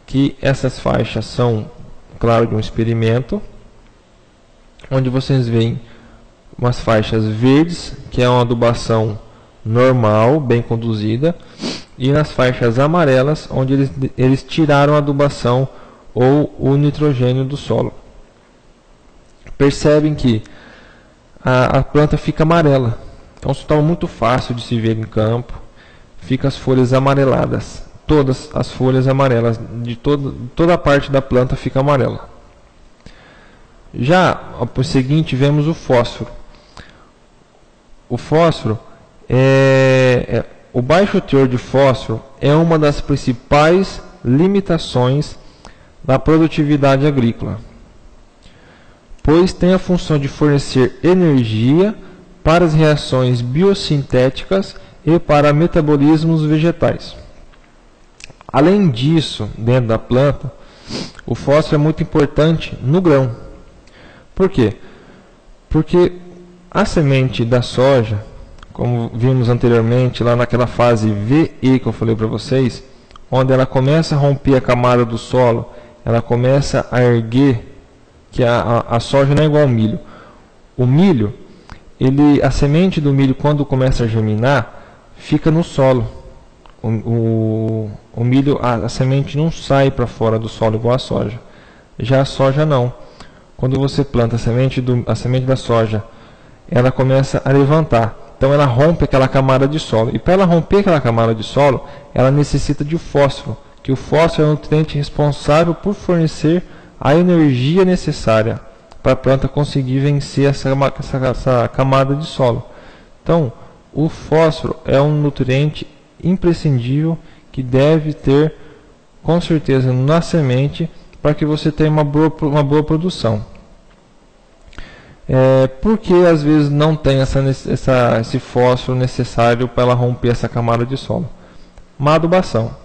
Que essas faixas são, claro, de um experimento, onde vocês veem umas faixas verdes, que é uma adubação normal, bem conduzida, e nas faixas amarelas, onde eles tiraram a adubação ou o nitrogênio do solo. Percebem que a planta fica amarela. Então, isso está muito fácil de se ver em campo. Fica as folhas amareladas. Todas as folhas amarelas, de toda a parte da planta fica amarela. Já por seguinte, vemos o fósforo. O fósforo o baixo teor de fósforo é uma das principais limitações da produtividade agrícola, pois tem a função de fornecer energia para as reações biosintéticas e para metabolismos vegetais. Além disso, dentro da planta, o fósforo é muito importante no grão. Por quê? Porque a semente da soja, como vimos anteriormente, lá naquela fase VE que eu falei para vocês, onde ela começa a romper a camada do solo, ela começa a erguer, que a soja não é igual ao milho. O milho, a semente do milho, quando começa a germinar, fica no solo. O milho, a semente não sai para fora do solo igual a soja. Já a soja não. Quando você planta a semente da soja, ela começa a levantar. Então ela rompe aquela camada de solo. E para ela romper aquela camada de solo, ela necessita de fósforo, que o fósforo é o nutriente responsável por fornecer a energia necessária para a planta conseguir vencer essa camada de solo. Então, o fósforo é um nutriente imprescindível que deve ter, com certeza, na semente para que você tenha uma boa produção. Por que às vezes não tem esse fósforo necessário para ela romper essa camada de solo? Má adubação.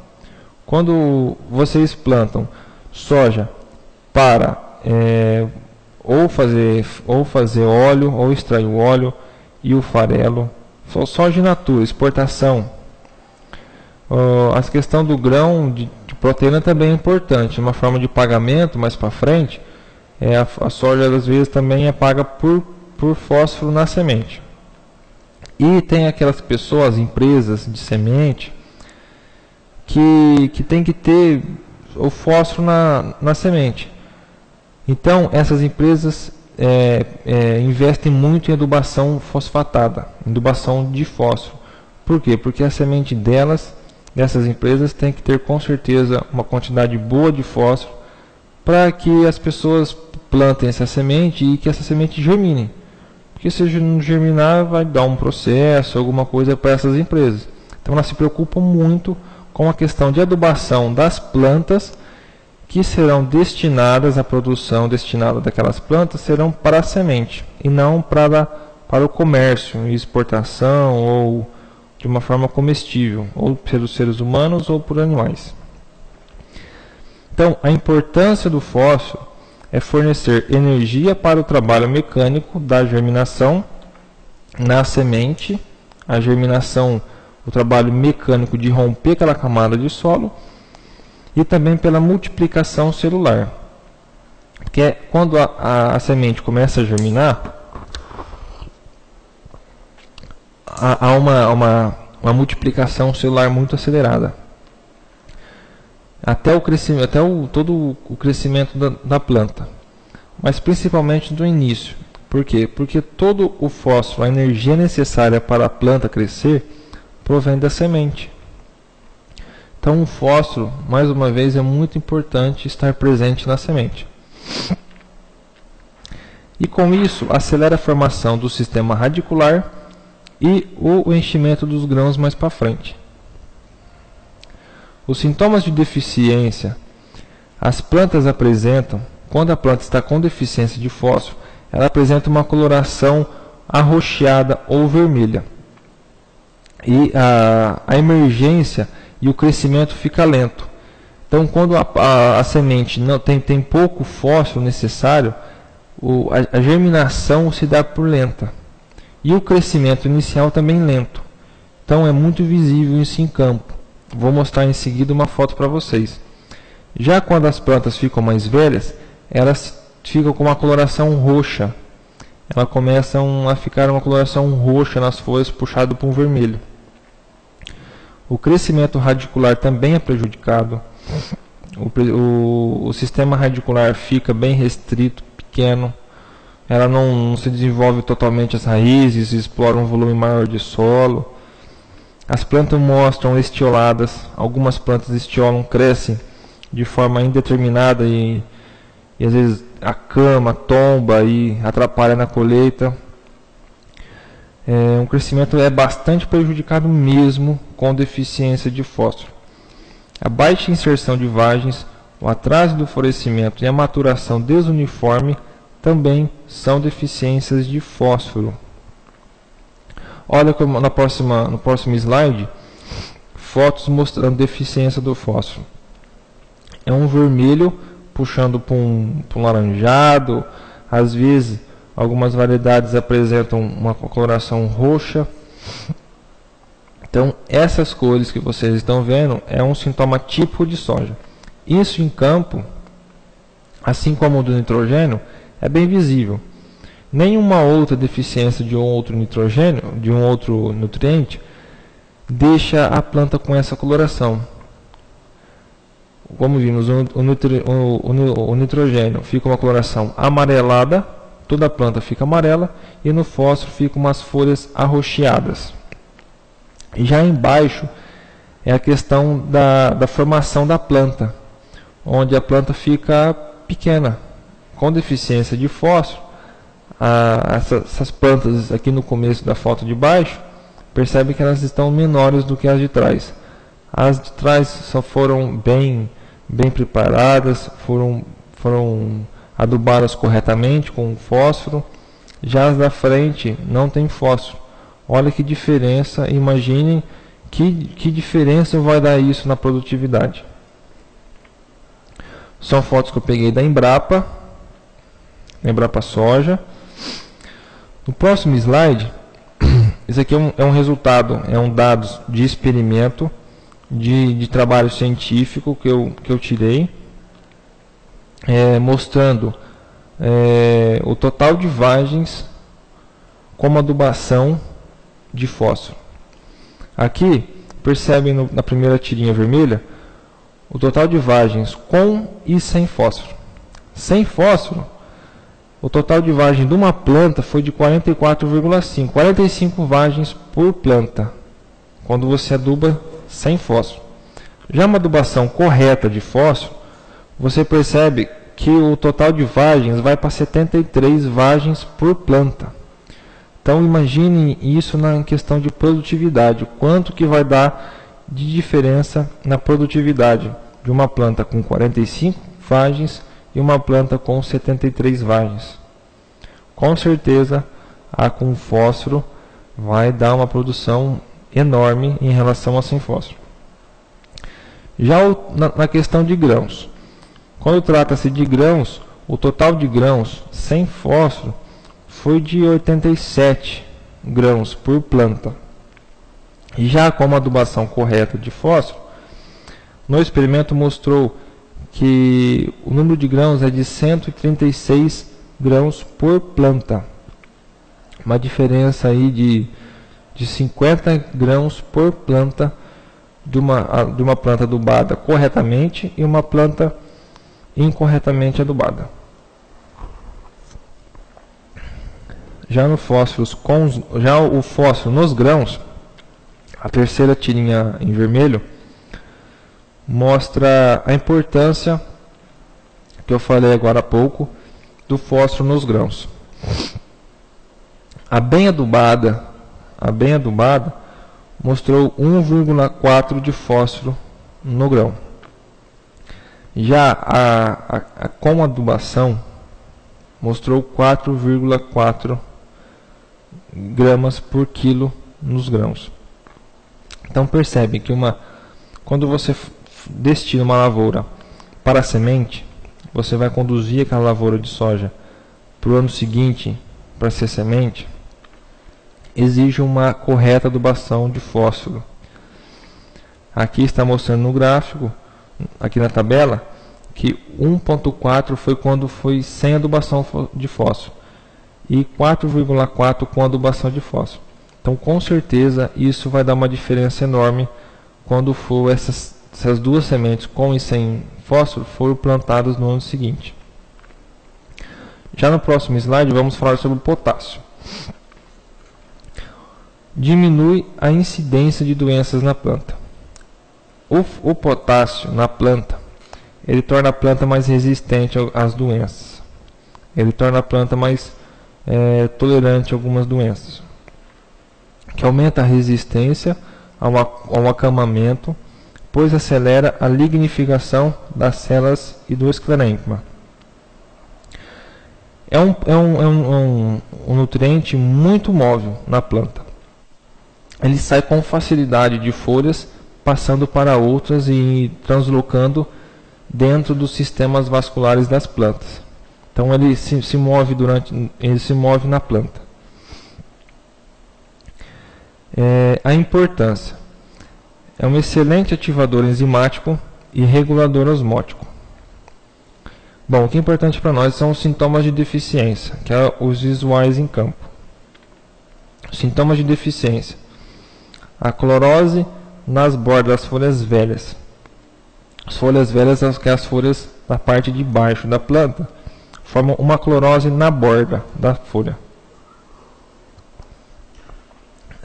Quando vocês plantam soja para ou fazer óleo, ou extrair o óleo e o farelo, soja in natura, exportação. A questão do grão de proteína também é importante, uma forma de pagamento mais para frente. A soja às vezes também é paga por fósforo na semente. E tem aquelas pessoas, empresas de semente, que tem que ter o fósforo na semente. Então essas empresas investem muito em adubação fosfatada, adubação de fósforo. Por quê? Porque a semente dessas empresas tem que ter com certeza uma quantidade boa de fósforo para que as pessoas plantem essa semente e que essa semente germine. Porque se não germinar, vai dar um processo, alguma coisa para essas empresas. Então elas se preocupam muito com a questão de adubação das plantas que serão destinadas, a produção destinada daquelas plantas serão para a semente e não para o comércio, exportação ou de uma forma comestível, ou pelos seres humanos ou por animais. Então, a importância do fósforo é fornecer energia para o trabalho mecânico da germinação na semente, a germinação, o trabalho mecânico de romper aquela camada de solo, e também pela multiplicação celular, que é quando a semente começa a germinar, há uma multiplicação celular muito acelerada. Até o crescimento, todo o crescimento da planta, mas principalmente do início. Por quê? Porque todo o fósforo, a energia necessária para a planta crescer, provém da semente. Então o fósforo, mais uma vez, é muito importante estar presente na semente. E com isso, acelera a formação do sistema radicular e o enchimento dos grãos mais para frente. Os sintomas de deficiência as plantas apresentam, quando a planta está com deficiência de fósforo, ela apresenta uma coloração arroxeada ou vermelha. E a emergência e o crescimento fica lento. Então, quando a semente não tem pouco fósforo necessário, a germinação se dá por lenta. E o crescimento inicial também lento. Então, é muito visível isso em campo. Vou mostrar em seguida uma foto para vocês. Já quando as plantas ficam mais velhas, elas ficam com uma coloração roxa. Elas começam a ficar uma coloração roxa nas folhas, puxado para um vermelho. O crescimento radicular também é prejudicado. o sistema radicular fica bem restrito, pequeno, ela não se desenvolve totalmente as raízes, explora um volume maior de solo. As plantas mostram estioladas, algumas plantas estiolam, crescem de forma indeterminada e às vezes a cama tomba e atrapalha na colheita. O crescimento é bastante prejudicado mesmo com deficiência de fósforo. A baixa inserção de vagens, o atraso do florescimento e a maturação desuniforme também são deficiências de fósforo. Olha como no próximo slide, fotos mostrando deficiência do fósforo. É um vermelho puxando para um laranjado, às vezes algumas variedades apresentam uma coloração roxa. Então, essas cores que vocês estão vendo é um sintoma típico de soja. Isso em campo, assim como o do nitrogênio, é bem visível. Nenhuma outra deficiência de um outro nitrogênio, de um outro nutriente, deixa a planta com essa coloração. Como vimos, o nitrogênio fica uma coloração amarelada, toda a planta fica amarela, e no fósforo ficam umas folhas arroxeadas. E já embaixo é a questão da formação da planta, onde a planta fica pequena. Com deficiência de fósforo, essas plantas aqui no começo da foto de baixo, percebe que elas estão menores do que as de trás. As de trás só foram bem preparadas, foram adubadas corretamente com fósforo. Já as da frente não tem fósforo. Olha que diferença, imaginem que diferença vai dar isso na produtividade. São fotos que eu peguei da Embrapa Soja. No próximo slide, esse aqui é um resultado, é um dados de experimento, de trabalho científico que eu tirei, mostrando o total de vagens como adubação de fósforo. Aqui, percebem na primeira tirinha vermelha, o total de vagens com e sem fósforo. Sem fósforo, o total de vagem de uma planta foi de 44,5, 45 vagens por planta, quando você aduba sem fósforo. Já uma adubação correta de fósforo, você percebe que o total de vagens vai para 73 vagens por planta. Então imagine isso na questão de produtividade, quanto que vai dar de diferença na produtividade de uma planta com 45 vagens e uma planta com 73 vagens. Com certeza, a com fósforo vai dar uma produção enorme em relação a sem fósforo. Já na questão de grãos, quando trata-se de grãos, o total de grãos sem fósforo foi de 87 grãos por planta. E já com a adubação correta de fósforo, no experimento mostrou que o número de grãos é de 136 grãos por planta. Uma diferença aí de 50 grãos por planta de uma planta adubada corretamente e uma planta incorretamente adubada. Já o fósforo nos grãos, a terceira tirinha em vermelho mostra a importância que eu falei agora há pouco do fósforo nos grãos. A bem adubada mostrou 1,4 de fósforo no grão. Já a com adubação mostrou 4,4 gramas por quilo nos grãos. Então percebe que quando você destina uma lavoura para a semente, você vai conduzir aquela lavoura de soja para o ano seguinte para ser semente, exige uma correta adubação de fósforo. Aqui está mostrando no gráfico, aqui na tabela, que 1,4 foi quando foi sem adubação de fósforo e 4,4 com adubação de fósforo. Então, com certeza, isso vai dar uma diferença enorme quando for essas duas sementes com e sem fósforo foram plantados no ano seguinte. Já no próximo slide vamos falar sobre o potássio. Diminui a incidência de doenças na planta. O potássio na planta, ele torna a planta mais resistente às doenças. Ele torna a planta mais tolerante a algumas doenças, que aumenta a resistência ao acamamento, pois acelera a lignificação das células e do esclerênquima. É um nutriente muito móvel na planta. Ele sai com facilidade de folhas, passando para outras e translocando dentro dos sistemas vasculares das plantas. Então ele se move na planta. A importância: é um excelente ativador enzimático e regulador osmótico. Bom, o que é importante para nós são os sintomas de deficiência, que é os visuais em campo. Sintomas de deficiência: a clorose nas bordas das folhas velhas. As folhas velhas são as folhas da parte de baixo da planta, formam uma clorose na borda da folha.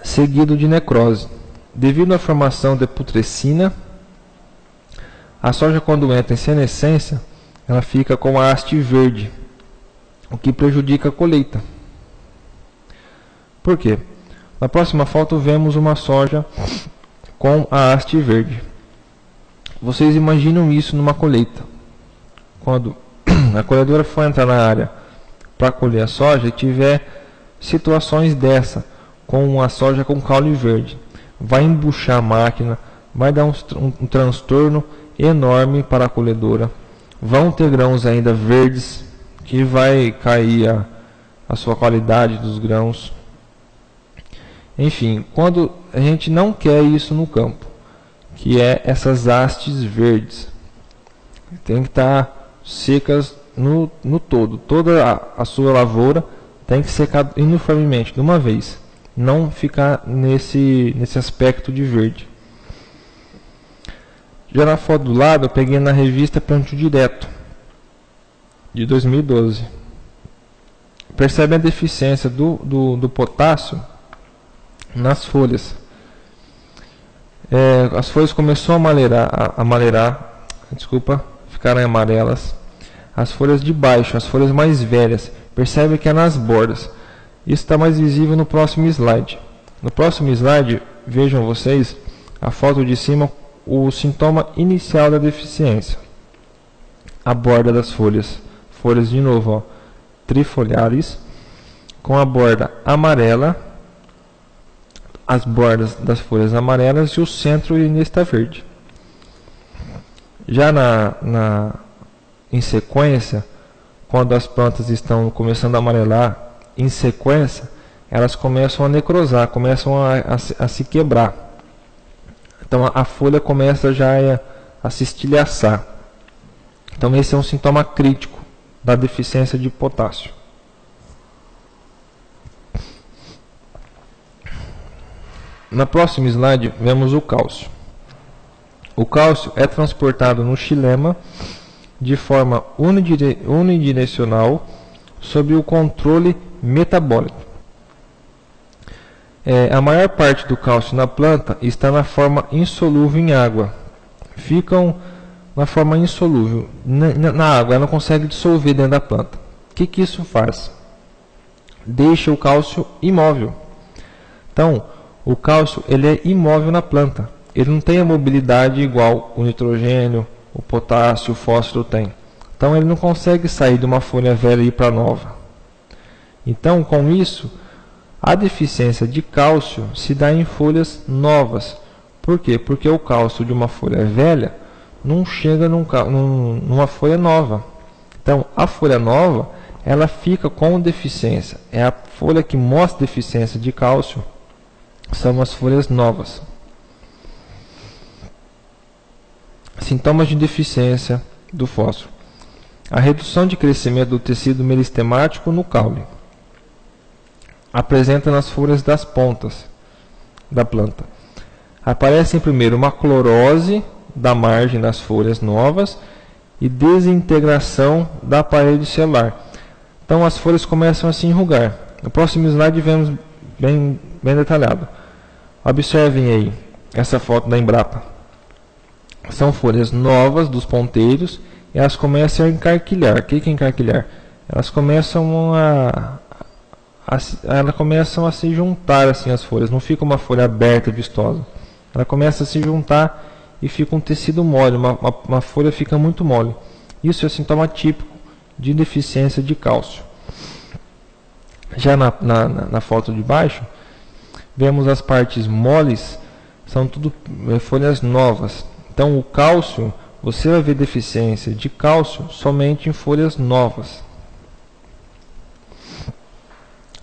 Seguido de necrose. Devido à formação de putrescina, a soja, quando entra em senescência, ela fica com a haste verde, o que prejudica a colheita. Por quê? Na próxima foto vemos uma soja com a haste verde. Vocês imaginam isso numa colheita? Quando a colhedora for entrar na área para colher a soja e tiver situações dessa, com a soja com caule verde, vai embuchar a máquina, vai dar um transtorno enorme para a colhedora. Vão ter grãos ainda verdes, que vai cair a sua qualidade dos grãos. Enfim, quando a gente não quer isso no campo, que é essas hastes verdes, tem que estar secas no todo. Toda a sua lavoura tem que secar uniformemente de uma vez, não ficar nesse aspecto de verde. Já na foto do lado, eu peguei na revista Plantio Direto, de 2012. Percebe a deficiência do potássio nas folhas. As folhas começaram ficaram amarelas. As folhas de baixo, as folhas mais velhas, percebe que é nas bordas. Isso está mais visível no próximo slide. No próximo slide, vejam vocês a foto de cima, o sintoma inicial da deficiência. A borda das folhas. Folhas de novo, ó, trifoliares, com a borda amarela, as bordas das folhas amarelas e o centro ainda está verde. Já em sequência, quando as plantas estão começando a amarelar, em sequência, elas começam a necrosar, começam a se quebrar. Então a folha começa já a se estilhaçar. Então esse é um sintoma crítico da deficiência de potássio. Na próxima slide vemos o cálcio. O cálcio é transportado no xilema de forma unidirecional sob o controle metabólico. A maior parte do cálcio na planta está na forma insolúvel em água. Ficam na forma insolúvel na água, ela não consegue dissolver dentro da planta. O que isso faz? Deixa o cálcio imóvel. Então, o cálcio ele é imóvel na planta. Ele não tem a mobilidade igual o nitrogênio, o potássio, o fósforo tem. Então ele não consegue sair de uma folha velha e ir para nova. Então, com isso, a deficiência de cálcio se dá em folhas novas. Por quê? Porque o cálcio de uma folha velha não chega numa folha nova. Então, a folha nova, ela fica com deficiência. É a folha que mostra deficiência de cálcio, são as folhas novas. Sintomas de deficiência do fósforo: a redução de crescimento do tecido meristemático no caule. Apresenta nas folhas das pontas da planta. Aparece primeiro uma clorose da margem das folhas novas e desintegração da parede celular. Então as folhas começam a se enrugar. No próximo slide vemos bem detalhado. Observem aí essa foto da Embrapa. São folhas novas dos ponteiros e elas começam a encarquilhar. O que é encarquilhar? Elas começam a se juntar assim as folhas. Não fica uma folha aberta, vistosa. Ela começa a se juntar e fica um tecido mole. Uma folha fica muito mole. Isso é sintoma típico de deficiência de cálcio. Já na foto de baixo, vemos as partes moles, são tudo folhas novas. Então o cálcio, você vai ver deficiência de cálcio somente em folhas novas.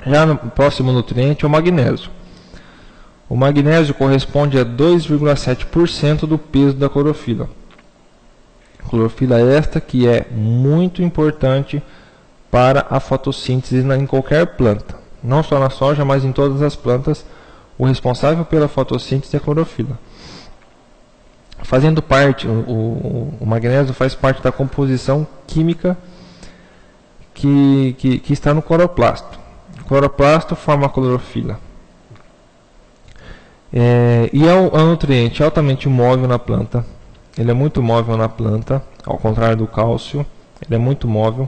Já no próximo nutriente é o magnésio. O magnésio corresponde a 2,7% do peso da clorofila. Clorofila esta que é muito importante para a fotossíntese em qualquer planta. Não só na soja, mas em todas as plantas, o responsável pela fotossíntese é a clorofila. Fazendo parte, o magnésio faz parte da composição química que está no cloroplasto. O cloroplasto forma a clorofila. E é um nutriente altamente móvel na planta. Ele é muito móvel na planta, ao contrário do cálcio. Ele é muito móvel.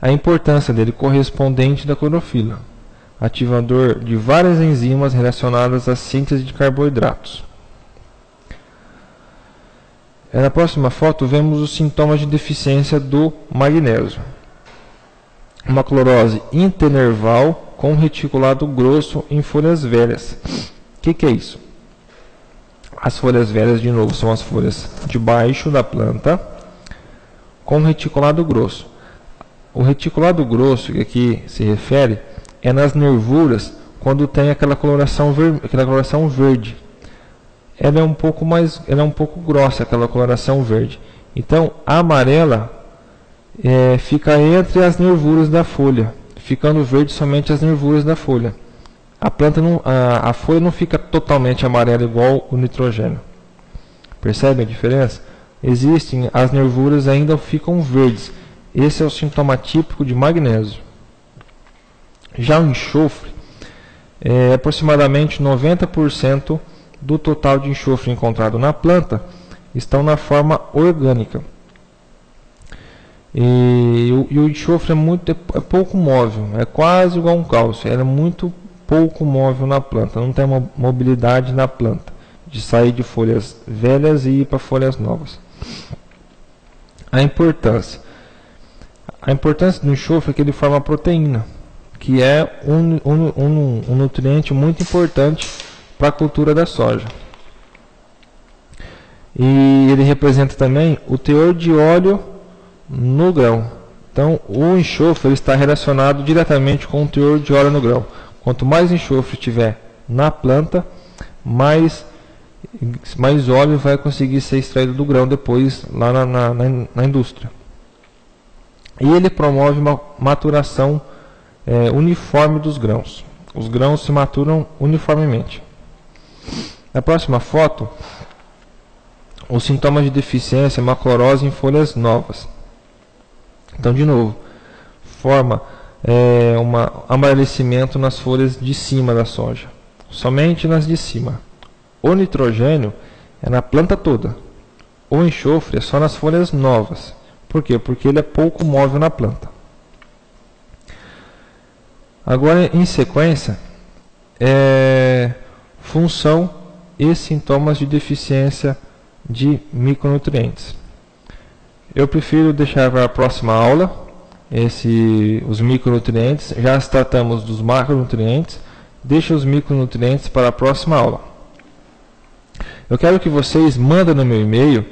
A importância dele correspondente da clorofila, ativador de várias enzimas relacionadas à síntese de carboidratos. Na próxima foto vemos os sintomas de deficiência do magnésio. Uma clorose internerval com reticulado grosso em folhas velhas. O que é isso? As folhas velhas, de novo, são as folhas de baixo da planta com reticulado grosso. O reticulado grosso que aqui se refere é nas nervuras quando tem aquela coloração verde. Ela é um pouco grossa, aquela coloração verde. Então a amarela fica entre as nervuras da folha, ficando verde somente as nervuras da folha. A folha não fica totalmente amarela igual o nitrogênio. Percebem a diferença? As nervuras ainda ficam verdes. Esse é o sintoma típico de magnésio. Já o enxofre é aproximadamente 90% do total de enxofre encontrado na planta estão na forma orgânica. E o enxofre é pouco móvel, é quase igual a um cálcio, ele é muito pouco móvel na planta, não tem uma mobilidade na planta, de sair de folhas velhas e ir para folhas novas. A importância do enxofre é que ele forma proteína, que é um nutriente muito importante para a cultura da soja. E ele representa também o teor de óleo no grão. Então, o enxofre está relacionado diretamente com o teor de óleo no grão. Quanto mais enxofre tiver na planta, mais óleo vai conseguir ser extraído do grão depois lá na indústria. E ele promove uma maturação uniforme dos grãos. Os grãos se maturam uniformemente. Na próxima foto, os sintomas de deficiência é uma clorose em folhas novas. Então, de novo, forma um amarelecimento nas folhas de cima da soja, somente nas de cima. O nitrogênio é na planta toda. O enxofre é só nas folhas novas. Por quê? Porque ele é pouco móvel na planta. Agora, em sequência, função e sintomas de deficiência de micronutrientes. Eu prefiro deixar para a próxima aula os micronutrientes. Já tratamos dos macronutrientes. Deixa os micronutrientes para a próxima aula. Eu quero que vocês mandem no meu e-mail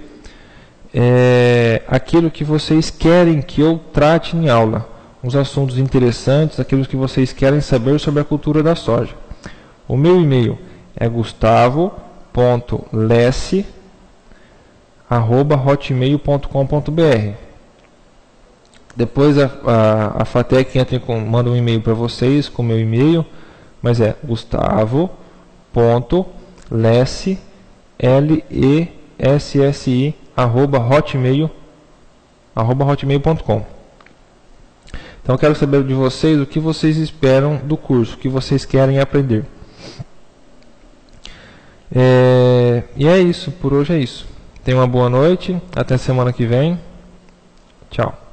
aquilo que vocês querem que eu trate em aula. Os assuntos interessantes, aquilo que vocês querem saber sobre a cultura da soja. O meu e-mail é gustavo.lesse@hotmail.com.br. Depois a FATEC manda um e-mail para vocês com o meu e-mail, mas é gustavo.lesse@hotmail.com.br. hotmail.com. Então eu quero saber de vocês o que vocês esperam do curso, o que vocês querem aprender. E é isso, por hoje é isso. Tenha uma boa noite, até semana que vem. Tchau.